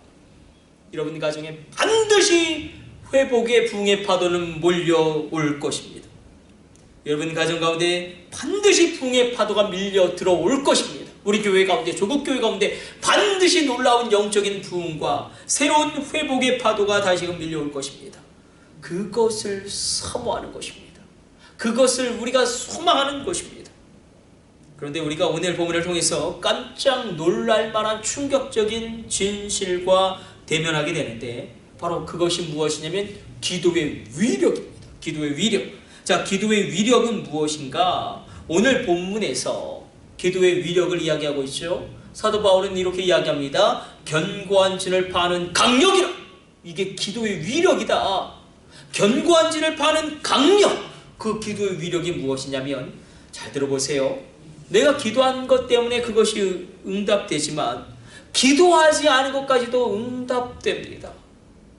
여러분 가정에 반드시 회복의 부흥의 파도는 몰려올 것입니다. 여러분 가정 가운데 반드시 부흥의 파도가 밀려 들어올 것입니다. 우리 교회 가운데, 조국교회 가운데 반드시 놀라운 영적인 부흥과 새로운 회복의 파도가 다시금 밀려올 것입니다. 그것을 사모하는 것입니다. 그것을 우리가 소망하는 것입니다. 그런데 우리가 오늘 본문을 통해서 깜짝 놀랄 만한 충격적인 진실과 대면하게 되는데, 바로 그것이 무엇이냐면 기도의 위력입니다. 기도의 위력. 자, 기도의 위력은 무엇인가? 오늘 본문에서 기도의 위력을 이야기하고 있죠. 사도 바울은 이렇게 이야기합니다. 견고한 진을 파는 강력이라. 이게 기도의 위력이다. 견고한 진을 파는 강력. 그 기도의 위력이 무엇이냐면, 잘 들어보세요. 내가 기도한 것 때문에 그것이 응답되지만 기도하지 않은 것까지도 응답됩니다.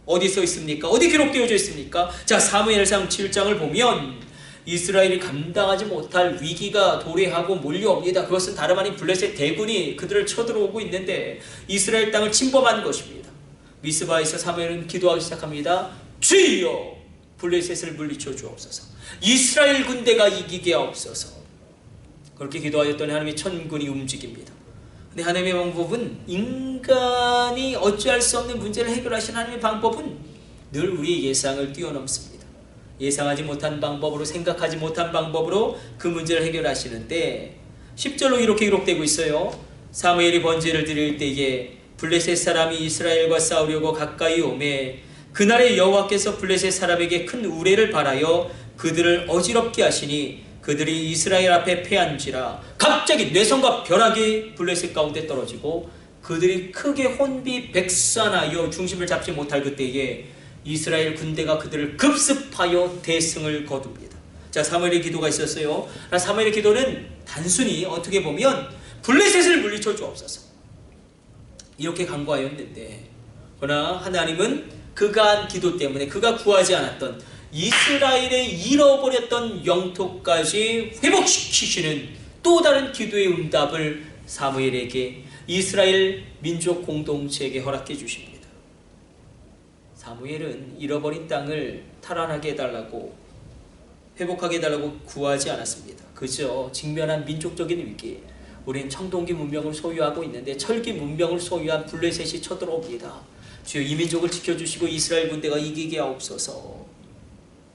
어디 써 있습니까? 어디 기록되어져 있습니까? 자, 사무엘상 7장을 보면 이스라엘이 감당하지 못할 위기가 도래하고 몰려옵니다. 그것은 다름 아닌 블레셋 대군이 그들을 쳐들어오고 있는데 이스라엘 땅을 침범한 것입니다. 미스바에서 사무엘은 기도하기 시작합니다. 주여, 블레셋을 물리쳐 주옵소서. 이스라엘 군대가 이기게 하옵소서. 그렇게 기도하였더니 하나님의 천군이 움직입니다. 근데 하나님의 방법은, 인간이 어찌할 수 없는 문제를 해결하신 하나님의 방법은 늘 우리의 예상을 뛰어넘습니다. 예상하지 못한 방법으로, 생각하지 못한 방법으로 그 문제를 해결하시는데 10절로 이렇게 기록되고 있어요. 사무엘이 번제를 드릴 때에 블레셋 사람이 이스라엘과 싸우려고 가까이 오매 그날에 여호와께서 블레셋 사람에게 큰 우레를 발하여 그들을 어지럽게 하시니 그들이 이스라엘 앞에 패한지라. 갑자기 뇌성과 벼락이 블레셋 가운데 떨어지고 그들이 크게 혼비백산하여 중심을 잡지 못할 그때에 이스라엘 군대가 그들을 급습하여 대승을 거둡니다. 자, 사무엘의 기도가 있었어요. 사무엘의 기도는 단순히 어떻게 보면 블레셋을 물리쳐 주옵소서, 이렇게 간구하였는데, 그러나 하나님은 그가 한 기도 때문에, 그가 구하지 않았던 이스라엘의 잃어버렸던 영토까지 회복시키시는 또 다른 기도의 응답을 사무엘에게, 이스라엘 민족 공동체에게 허락해 주십니다. 사무엘은 잃어버린 땅을 탈환하게 해달라고, 회복하게 해달라고 구하지 않았습니다. 그저 직면한 민족적인 위기, 우리는 청동기 문명을 소유하고 있는데 철기 문명을 소유한 블레셋이 쳐들어옵니다. 주여, 이 민족을 지켜주시고 이스라엘 군대가 이기게 하옵소서.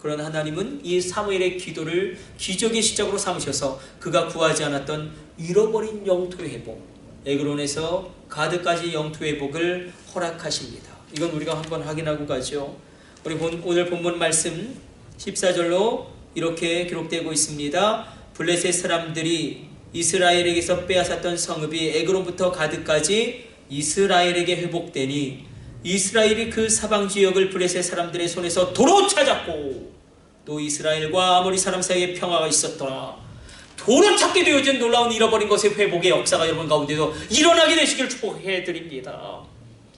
그런 하나님은 이 사무엘의 기도를 기적의 시작으로 삼으셔서 그가 구하지 않았던 잃어버린 영토 회복, 에그론에서 가드까지 영토 회복을 허락하십니다. 이건 우리가 한번 확인하고 가죠. 우리 오늘 본문 말씀 14절로 이렇게 기록되고 있습니다. 블레셋 사람들이 이스라엘에게서 빼앗았던 성읍이 에그론부터 가드까지 이스라엘에게 회복되니 이스라엘이 그 사방 지역을 블레셋 사람들의 손에서 도로 찾았고 또 이스라엘과 아모리 사람 사이에 평화가 있었더라. 도로 찾게 되어진 놀라운 잃어버린 것의 회복의 역사가 여러분 가운데도 일어나게 되시길 축복해 드립니다.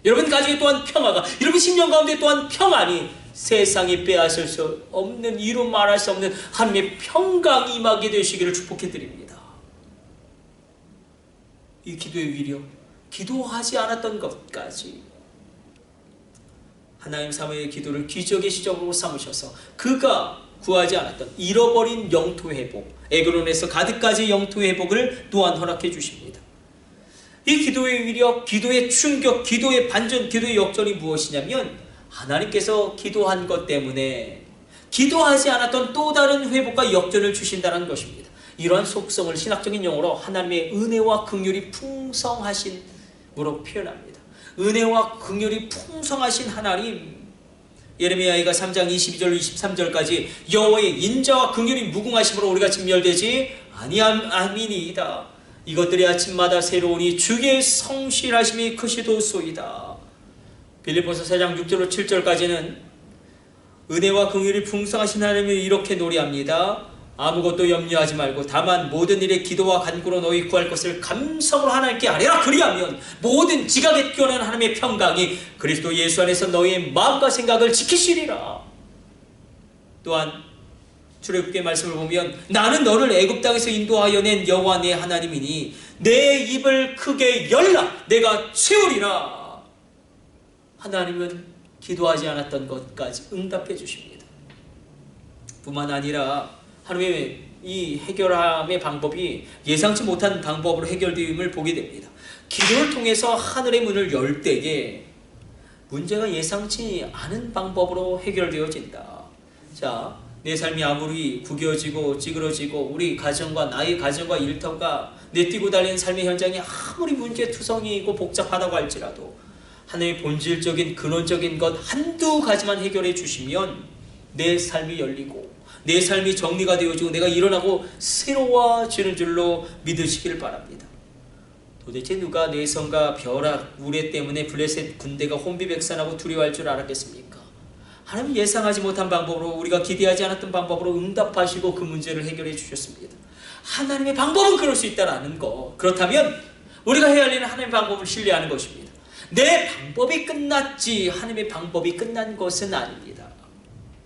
여러분 가정에 또한 평화가, 여러분 심령 가운데 또한 평안이, 세상이 빼앗을 수 없는, 이루 말할 수 없는 하나님의 평강이 임하게 되시기를 축복해 드립니다. 이 기도의 위력, 기도하지 않았던 것까지 하나님 사모의 기도를 기적의 시작으로 삼으셔서 그가 구하지 않았던 잃어버린 영토 회복, 에그론에서 가드까지 영토 회복을 또한 허락해 주십니다. 이 기도의 위력, 기도의 충격, 기도의 반전, 기도의 역전이 무엇이냐면 하나님께서 기도한 것 때문에 기도하지 않았던 또 다른 회복과 역전을 주신다는 것입니다. 이러한 속성을 신학적인 용어로 하나님의 은혜와 긍휼이 풍성하신으로 표현합니다. 은혜와 긍휼이 풍성하신 하나님, 예레미야가 3장 22절 23절까지 여호와의 인자와 긍휼이 무궁하심으로 우리가 진멸되지 아니함이니이다. 이것들이 아침마다 새로우니 주의 성실하심이 크시도소이다. 빌립보서 4장 6절로 7절까지는 은혜와 긍휼이 풍성하신 하나님을 이렇게 노래합니다. 아무것도 염려하지 말고 다만 모든 일에 기도와 간구로 너희 구할 것을 감성으로 하나님께 아뢰라. 그리하면 모든 지각에 뛰어난 하나님의 평강이 그리스도 예수 안에서 너희의 마음과 생각을 지키시리라. 또한 출애굽기의 말씀을 보면 나는 너를 애굽 땅에서 인도하여 낸 여호와 내 하나님이니 내 입을 크게 열라 내가 채우리라. 하나님은 기도하지 않았던 것까지 응답해 주십니다. 뿐만 아니라 하나님의 이 해결함의 방법이 예상치 못한 방법으로 해결됨을 보게 됩니다. 기도를 통해서 하늘의 문을 열 때에 문제가 예상치 않은 방법으로 해결되어진다. 자, 내 삶이 아무리 구겨지고 찌그러지고 우리 가정과 나의 가정과 일터가 내 뛰고 달리는 삶의 현장이 아무리 문제투성이고 복잡하다고 할지라도 하나님의 본질적인 근원적인 것 한두 가지만 해결해 주시면 내 삶이 열리고 내 삶이 정리가 되어지고 내가 일어나고 새로워지는 줄로 믿으시기를 바랍니다. 도대체 누가 내성과 벼락, 우레 때문에 블레셋 군대가 혼비백산하고 두려워할 줄 알았겠습니까? 하나님 예상하지 못한 방법으로, 우리가 기대하지 않았던 방법으로 응답하시고 그 문제를 해결해 주셨습니다. 하나님의 방법은 그럴 수 있다는 것. 그렇다면 우리가 해야 할 일은 하나님의 방법을 신뢰하는 것입니다. 내 방법이 끝났지 하나님의 방법이 끝난 것은 아닙니다.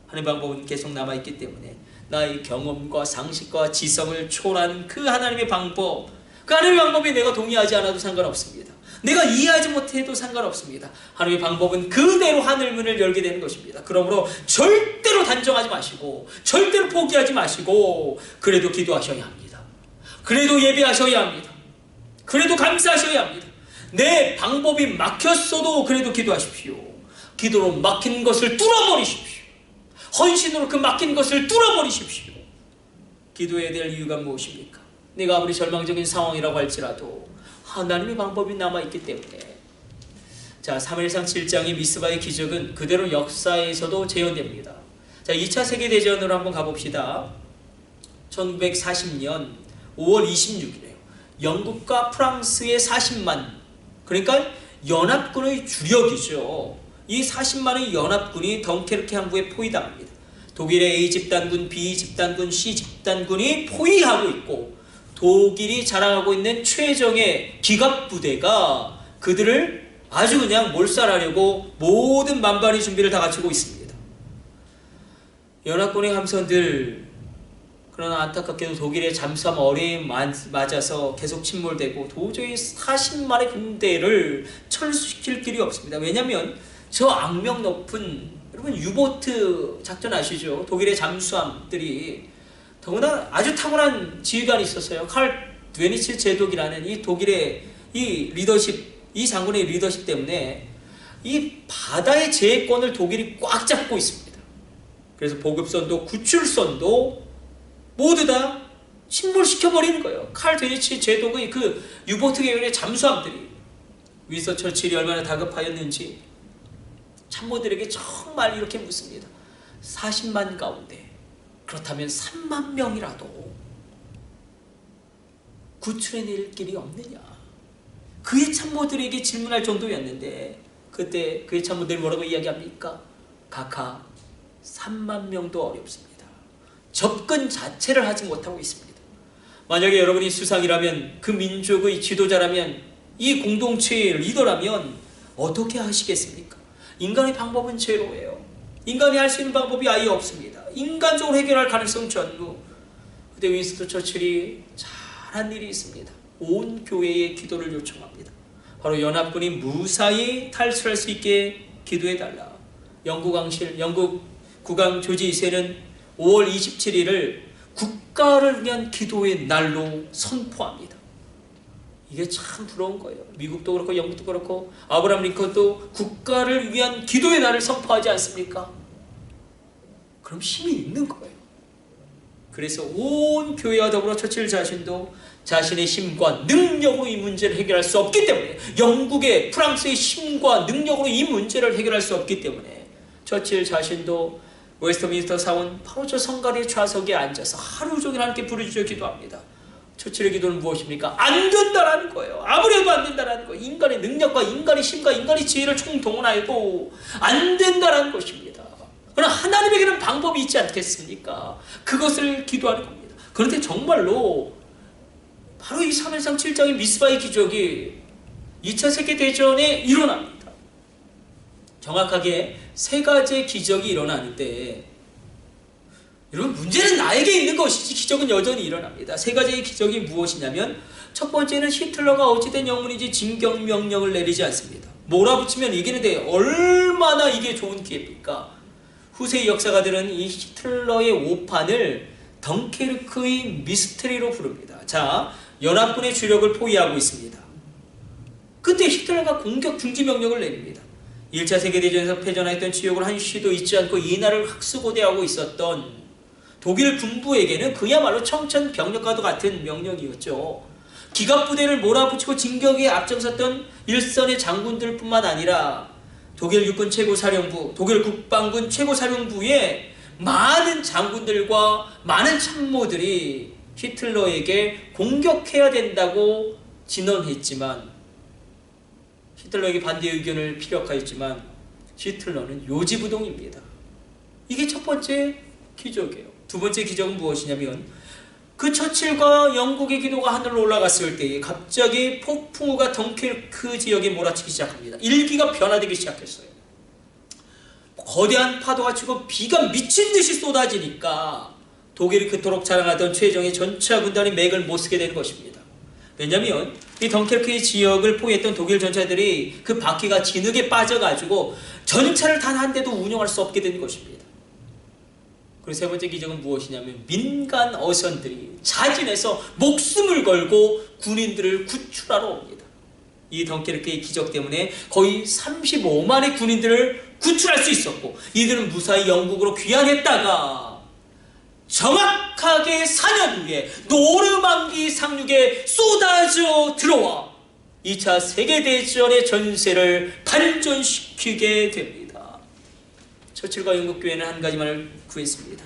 하나님의 방법은 계속 남아있기 때문에 나의 경험과 상식과 지성을 초월한 그 하나님의 방법, 그 하나님의 방법에 내가 동의하지 않아도 상관없습니다. 내가 이해하지 못해도 상관없습니다. 하나님의 방법은 그대로 하늘문을 열게 되는 것입니다. 그러므로 절대로 단정하지 마시고 절대로 포기하지 마시고 그래도 기도하셔야 합니다. 그래도 예배하셔야 합니다. 그래도 감사하셔야 합니다. 내 방법이 막혔어도 그래도 기도하십시오. 기도로 막힌 것을 뚫어버리십시오. 헌신으로 그 막힌 것을 뚫어버리십시오. 기도해야 될 이유가 무엇입니까? 내가 아무리 절망적인 상황이라고 할지라도 하나님의 방법이 남아있기 때문에. 자, 사무엘상 7장의 미스바의 기적은 그대로 역사에서도 재현됩니다. 자, 2차 세계대전으로 한번 가봅시다. 1940년 5월 26일에요. 영국과 프랑스의 40만, 그러니까 연합군의 주력이죠. 이 40만의 연합군이 덩케르크 항구에 포위당합니다. 독일의 A 집단군, B 집단군, C 집단군이 포위하고 있고 독일이 자랑하고 있는 최정의 기갑부대가 그들을 아주 그냥 몰살하려고 모든 만반의 준비를 다 갖추고 있습니다. 연합군의 함선들, 그러나 안타깝게도 독일의 잠수함 어뢰에 맞아서 계속 침몰되고 도저히 40만의 군대를 철수시킬 길이 없습니다. 왜냐하면 저 악명 높은, 여러분 유보트 작전 아시죠? 독일의 잠수함들이 더구나 아주 탁월한 지휘관이 있었어요. 칼 드웨니츠 제독이라는 이 독일의 이 리더십, 이 장군의 리더십 때문에 이 바다의 제해권을 독일이 꽉 잡고 있습니다. 그래서 보급선도 구출선도 모두 다 침몰시켜버리는 거예요. 칼 데니치 제독의 그 유보트 계열의 잠수함들이. 윈스턴 처칠이 얼마나 다급하였는지 참모들에게 정말 이렇게 묻습니다. 40만 가운데 그렇다면 3만 명이라도 구출해낼 길이 없느냐. 그의 참모들에게 질문할 정도였는데 그때 그의 참모들이 뭐라고 이야기합니까? 각하 3만 명도 어렵습니다. 접근 자체를 하지 못하고 있습니다. 만약에 여러분이 수상이라면, 그 민족의 지도자라면, 이 공동체의 리더라면 어떻게 하시겠습니까? 인간의 방법은 제로예요. 인간이 할 수 있는 방법이 아예 없습니다. 인간적으로 해결할 가능성 전무. 그때 윈스턴 처칠이 잘한 일이 있습니다. 온 교회의 기도를 요청합니다. 바로 연합군이 무사히 탈출할 수 있게 기도해달라. 영국 국왕 조지 2세는 5월 27일을 국가를 위한 기도의 날로 선포합니다. 이게 참 부러운 거예요. 미국도 그렇고 영국도 그렇고 아브라함 링컨도 국가를 위한 기도의 날을 선포하지 않습니까? 그럼 힘이 있는 거예요. 그래서 온 교회와 더불어 처칠 자신도 자신의 힘과 능력으로 이 문제를 해결할 수 없기 때문에, 영국의 프랑스의 힘과 능력으로 이 문제를 해결할 수 없기 때문에 처칠 자신도 웨스트민스터 사원 바로 저 성가리의 좌석에 앉아서 하루 종일 함께 부르짖어 기도합니다. 처칠의 기도는 무엇입니까? 안 된다라는 거예요. 아무래도 안 된다라는 거예요. 인간의 능력과 인간의 힘과 인간의 지혜를 총동원하여도 안 된다라는 것입니다. 그러나 하나님에게는 방법이 있지 않겠습니까? 그것을 기도하는 겁니다. 그런데 정말로 바로 이 사무엘상 7장의 미스바의 기적이 2차 세계대전에 일어납니다. 정확하게 세 가지의 기적이 일어나는데, 여러분, 문제는 나에게 있는 것이지 기적은 여전히 일어납니다. 세 가지의 기적이 무엇이냐면, 첫 번째는 히틀러가 어찌된 영문인지 진격명령을 내리지 않습니다. 몰아붙이면 이기는데 얼마나 이게 좋은 기회입니까? 후세의 역사가들은 이 히틀러의 오판을 덩케르크의 미스테리로 부릅니다. 자, 연합군의 주력을 포위하고 있습니다. 그때 히틀러가 공격 중지 명령을 내립니다. 1차 세계대전에서 패전하였던 지역을 한시도 잊지 않고 이날을 학수고대하고 있었던 독일 군부에게는 그야말로 청천벽력과도 같은 명령이었죠. 기갑부대를 몰아붙이고 진격에 앞장섰던 일선의 장군들뿐만 아니라 독일 육군 최고사령부, 독일 국방군 최고사령부의 많은 장군들과 많은 참모들이 히틀러에게 공격해야 된다고 진언했지만, 히틀러에게 반대 의견을 피력하였지만 히틀러는 요지부동입니다. 이게 첫 번째 기적이에요. 두 번째 기적은 무엇이냐면, 그 처칠과 영국의 기도가 하늘로 올라갔을 때에 갑자기 폭풍우가 덩케르크 지역에 몰아치기 시작합니다. 일기가 변화되기 시작했어요. 거대한 파도가 치고 비가 미친 듯이 쏟아지니까 독일이 그토록 자랑하던 최정의 전차 군단이 맥을 못 쓰게 되는 것입니다. 왜냐하면 이 덩케르크 지역을 포위했던 독일 전차들이 그 바퀴가 진흙에 빠져가지고 전차를 단 한 대도 운영할 수 없게 되는 것입니다. 그리고 세 번째 기적은 무엇이냐면, 민간 어선들이 자진해서 목숨을 걸고 군인들을 구출하러 옵니다. 이 덩케르크의 기적 때문에 거의 35만의 군인들을 구출할 수 있었고, 이들은 무사히 영국으로 귀환했다가 정확하게 4년 후에 노르망디 상륙에 쏟아져 들어와 2차 세계대전의 전세를 반전시키게 됩니다. 처칠과 영국교회는 한 가지만을 구했습니다.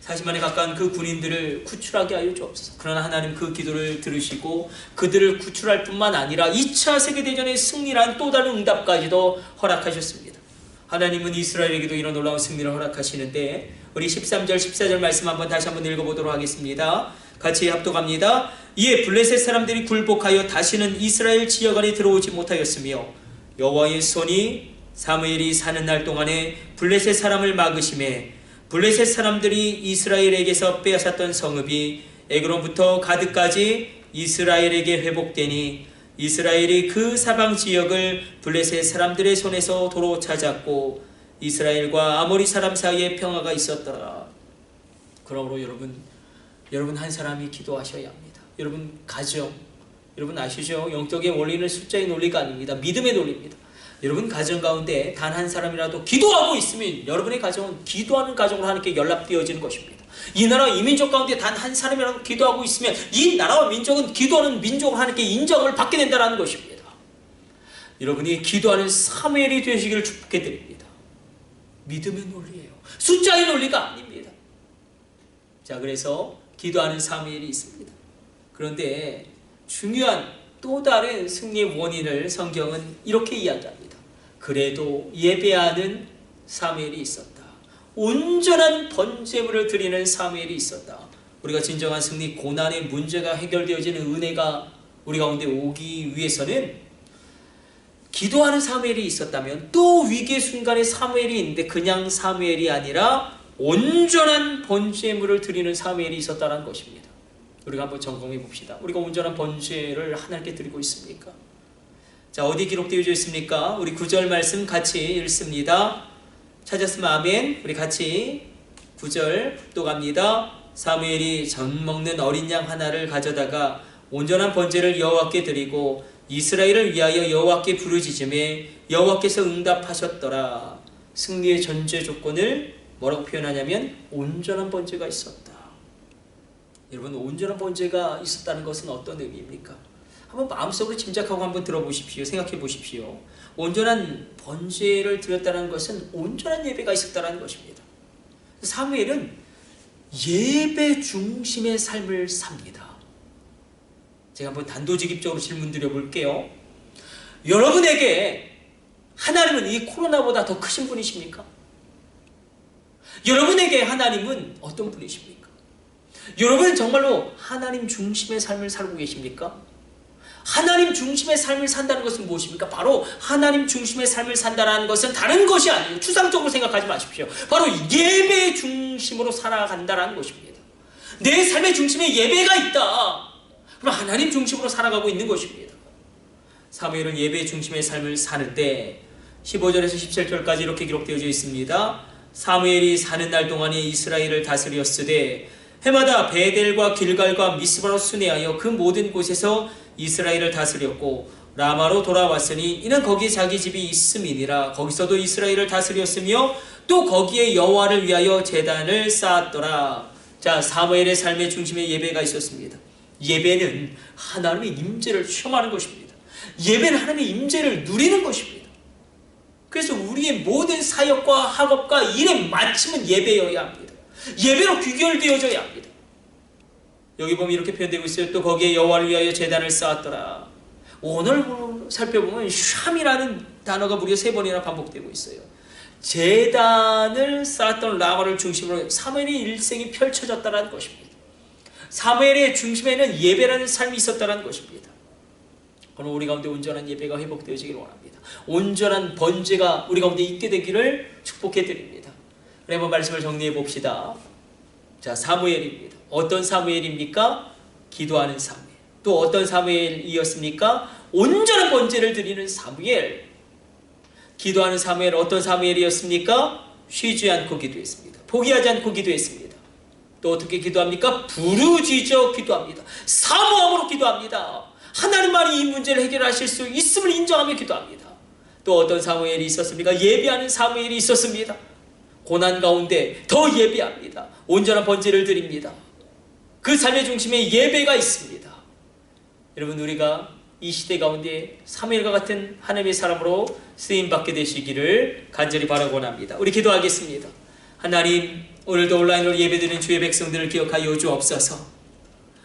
40만에 가까운 그 군인들을 구출하게 하여 주옵소서. 그러나 하나님 그 기도를 들으시고 그들을 구출할 뿐만 아니라 2차 세계대전의 승리란 또 다른 응답까지도 허락하셨습니다. 하나님은 이스라엘에게도 이런 놀라운 승리를 허락하시는데, 우리 13절 14절 말씀 다시 한번 읽어보도록 하겠습니다. 같이 합독합니다. 이에 블레셋 사람들이 굴복하여 다시는 이스라엘 지역 안에 들어오지 못하였으며, 여호와의 손이 사무엘이 사는 날 동안에 블레셋 사람을 막으심에 블레셋 사람들이 이스라엘에게서 빼앗았던 성읍이 에그론부터 가드까지 이스라엘에게 회복되니 이스라엘이 그 사방 지역을 블레셋 사람들의 손에서 도로 찾았고 이스라엘과 아모리 사람 사이에 평화가 있었더라. 그러므로 여러분 한 사람이 기도하셔야 합니다. 여러분 가정, 여러분 아시죠? 영적의 원리는 숫자의 논리가 아닙니다. 믿음의 논리입니다. 여러분 가정 가운데 단 한 사람이라도 기도하고 있으면 여러분의 가정은 기도하는 가정으로 하나님께 연락되어지는 것입니다. 이 나라 이 민족 가운데 단 한 사람이라도 기도하고 있으면 이 나라와 민족은 기도하는 민족으로 하나님께 인정을 받게 된다는 것입니다. 여러분이 기도하는 사무엘이 되시기를 축복해 드립니다. 믿음의 논리예요. 숫자의 논리가 아닙니다. 자, 그래서 기도하는 사무엘이 있습니다. 그런데 중요한 또 다른 승리의 원인을 성경은 이렇게 이야기합니다. 그래도 예배하는 사무엘이 있었다. 온전한 번제물을 드리는 사무엘이 있었다. 우리가 진정한 승리, 고난의 문제가 해결되어지는 은혜가 우리 가운데 오기 위해서는 기도하는 사무엘이 있었다면 또 위기의 순간에 사무엘이 있는데 그냥 사무엘이 아니라 온전한 번제물을 드리는 사무엘이 있었다는 것입니다. 우리가 한번 점검해 봅시다. 우리가 온전한 번제를 하나님께 드리고 있습니까? 자, 어디 기록되어 있습니까? 우리 9절 말씀 같이 읽습니다. 찾았으면 아멘. 우리 같이 9절 또 갑니다. 사무엘이 젖 먹는 어린 양 하나를 가져다가 온전한 번제를 여호와께 드리고 이스라엘을 위하여 여호와께 부르짖음에 여호와께서 응답하셨더라. 승리의 전제 조건을 뭐라고 표현하냐면 온전한 번제가 있었다. 여러분, 온전한 번제가 있었다는 것은 어떤 의미입니까? 한번 마음속으로 짐작하고 한번 들어보십시오. 생각해 보십시오. 온전한 번제를 드렸다는 것은 온전한 예배가 있었다는 것입니다. 사무엘은 예배 중심의 삶을 삽니다. 제가 한번 단도직입적으로 질문 드려볼게요. 여러분에게 하나님은 이 코로나보다 더 크신 분이십니까? 여러분에게 하나님은 어떤 분이십니까? 여러분은 정말로 하나님 중심의 삶을 살고 계십니까? 하나님 중심의 삶을 산다는 것은 무엇입니까? 바로 하나님 중심의 삶을 산다는 것은 다른 것이 아니에요. 추상적으로 생각하지 마십시오. 바로 예배 중심으로 살아간다는 것입니다. 내 삶의 중심에 예배가 있다. 그럼 하나님 중심으로 살아가고 있는 것입니다. 사무엘은 예배 중심의 삶을 사는데 15절에서 17절까지 이렇게 기록되어져 있습니다. 사무엘이 사는 날 동안에 이스라엘을 다스렸으되 해마다 베델과 길갈과 미스바로 순회하여 그 모든 곳에서 이스라엘을 다스렸고 라마로 돌아왔으니 이는 거기에 자기 집이 있음이니라. 거기서도 이스라엘을 다스렸으며 또 거기에 여호와를 위하여 제단을 쌓았더라. 자, 사무엘의 삶의 중심에 예배가 있었습니다. 예배는 하나님의 임재를 체험하는 것입니다. 예배는 하나님의 임재를 누리는 것입니다. 그래서 우리의 모든 사역과 학업과 일의 마침은 예배여야 합니다. 예배로 귀결되어져야 합니다. 여기 보면 이렇게 표현되고 있어요. 또 거기에 여호와를 위하여 제단을 쌓았더라. 오늘 살펴보면 샴이라는 단어가 무려 3번이나 반복되고 있어요. 제단을 쌓았던 라마를 중심으로 사무엘의 일생이 펼쳐졌다는 것입니다. 사무엘의 중심에는 예배라는 삶이 있었다는 것입니다. 오늘 우리 가운데 온전한 예배가 회복되어지기를 원합니다. 온전한 번제가 우리 가운데 있게 되기를 축복해 드립니다. 그럼 한번 말씀을 정리해 봅시다. 자, 사무엘입니다. 어떤 사무엘입니까? 기도하는 사무엘. 또 어떤 사무엘이었습니까? 온전한 번제를 드리는 사무엘. 기도하는 사무엘, 어떤 사무엘이었습니까? 쉬지 않고 기도했습니다. 포기하지 않고 기도했습니다. 또 어떻게 기도합니까? 부르짖어 기도합니다. 사모함으로 기도합니다. 하나님만이 이 문제를 해결하실 수 있음을 인정하며 기도합니다. 또 어떤 사무엘이 있었습니까? 예배하는 사무엘이 있었습니다. 고난 가운데 더 예배합니다. 온전한 번제를 드립니다. 그 삶의 중심에 예배가 있습니다. 여러분, 우리가 이 시대 가운데 사무엘과 같은 하나님의 사람으로 쓰임받게 되시기를 간절히 바라곤 합니다. 우리 기도하겠습니다. 하나님, 오늘도 온라인으로 예배드리는 주의 백성들을 기억하여 주옵소서.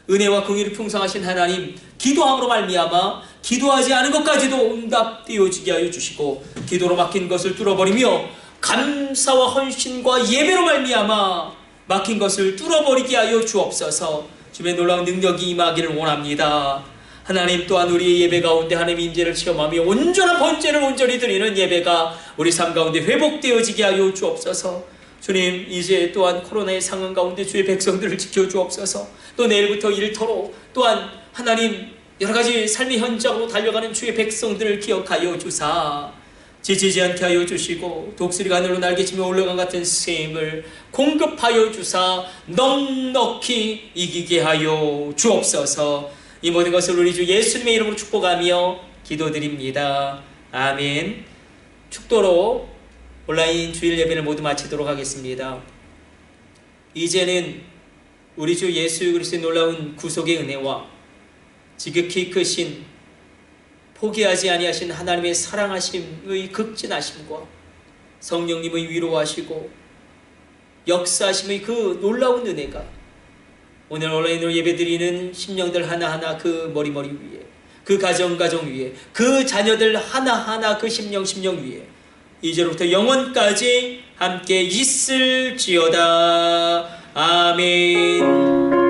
은혜와 긍휼이 풍성하신 하나님, 기도함으로 말미암아 기도하지 않은 것까지도 응답되어지게 하여 주시고 기도로 막힌 것을 뚫어버리며 감사와 헌신과 예배로 말미암아 막힌 것을 뚫어버리게 하여 주옵소서. 주의 놀라운 능력이 임하기를 원합니다. 하나님, 또한 우리의 예배 가운데 하나님의 임재를 체험하며 온전한 번제를 온전히 드리는 예배가 우리 삶 가운데 회복되어지게 하여 주옵소서. 주님, 이제 또한 코로나의 상황 가운데 주의 백성들을 지켜주옵소서. 또 내일부터 일터로 또한 하나님 여러가지 삶의 현장으로 달려가는 주의 백성들을 기억하여 주사 지치지 않게 하여 주시고 독수리가 하늘로 날개치며 올라간 같은 셈을 공급하여 주사 넉넉히 이기게 하여 주옵소서. 이 모든 것을 우리 주 예수님의 이름으로 축복하며 기도드립니다. 아멘. 축도로 온라인 주일 예배를 모두 마치도록 하겠습니다. 이제는 우리 주 예수 그리스도의 놀라운 구속의 은혜와 지극히 크신 포기하지 아니하신 하나님의 사랑하심의 극진하심과 성령님의 위로하시고 역사하심의 그 놀라운 은혜가 오늘 온라인으로 예배드리는 심령들 하나하나 그 머리머리 위에, 그 가정 위에, 그 자녀들 하나하나 그 심령 위에 이제로부터 영원까지 함께 있을지어다. 아멘.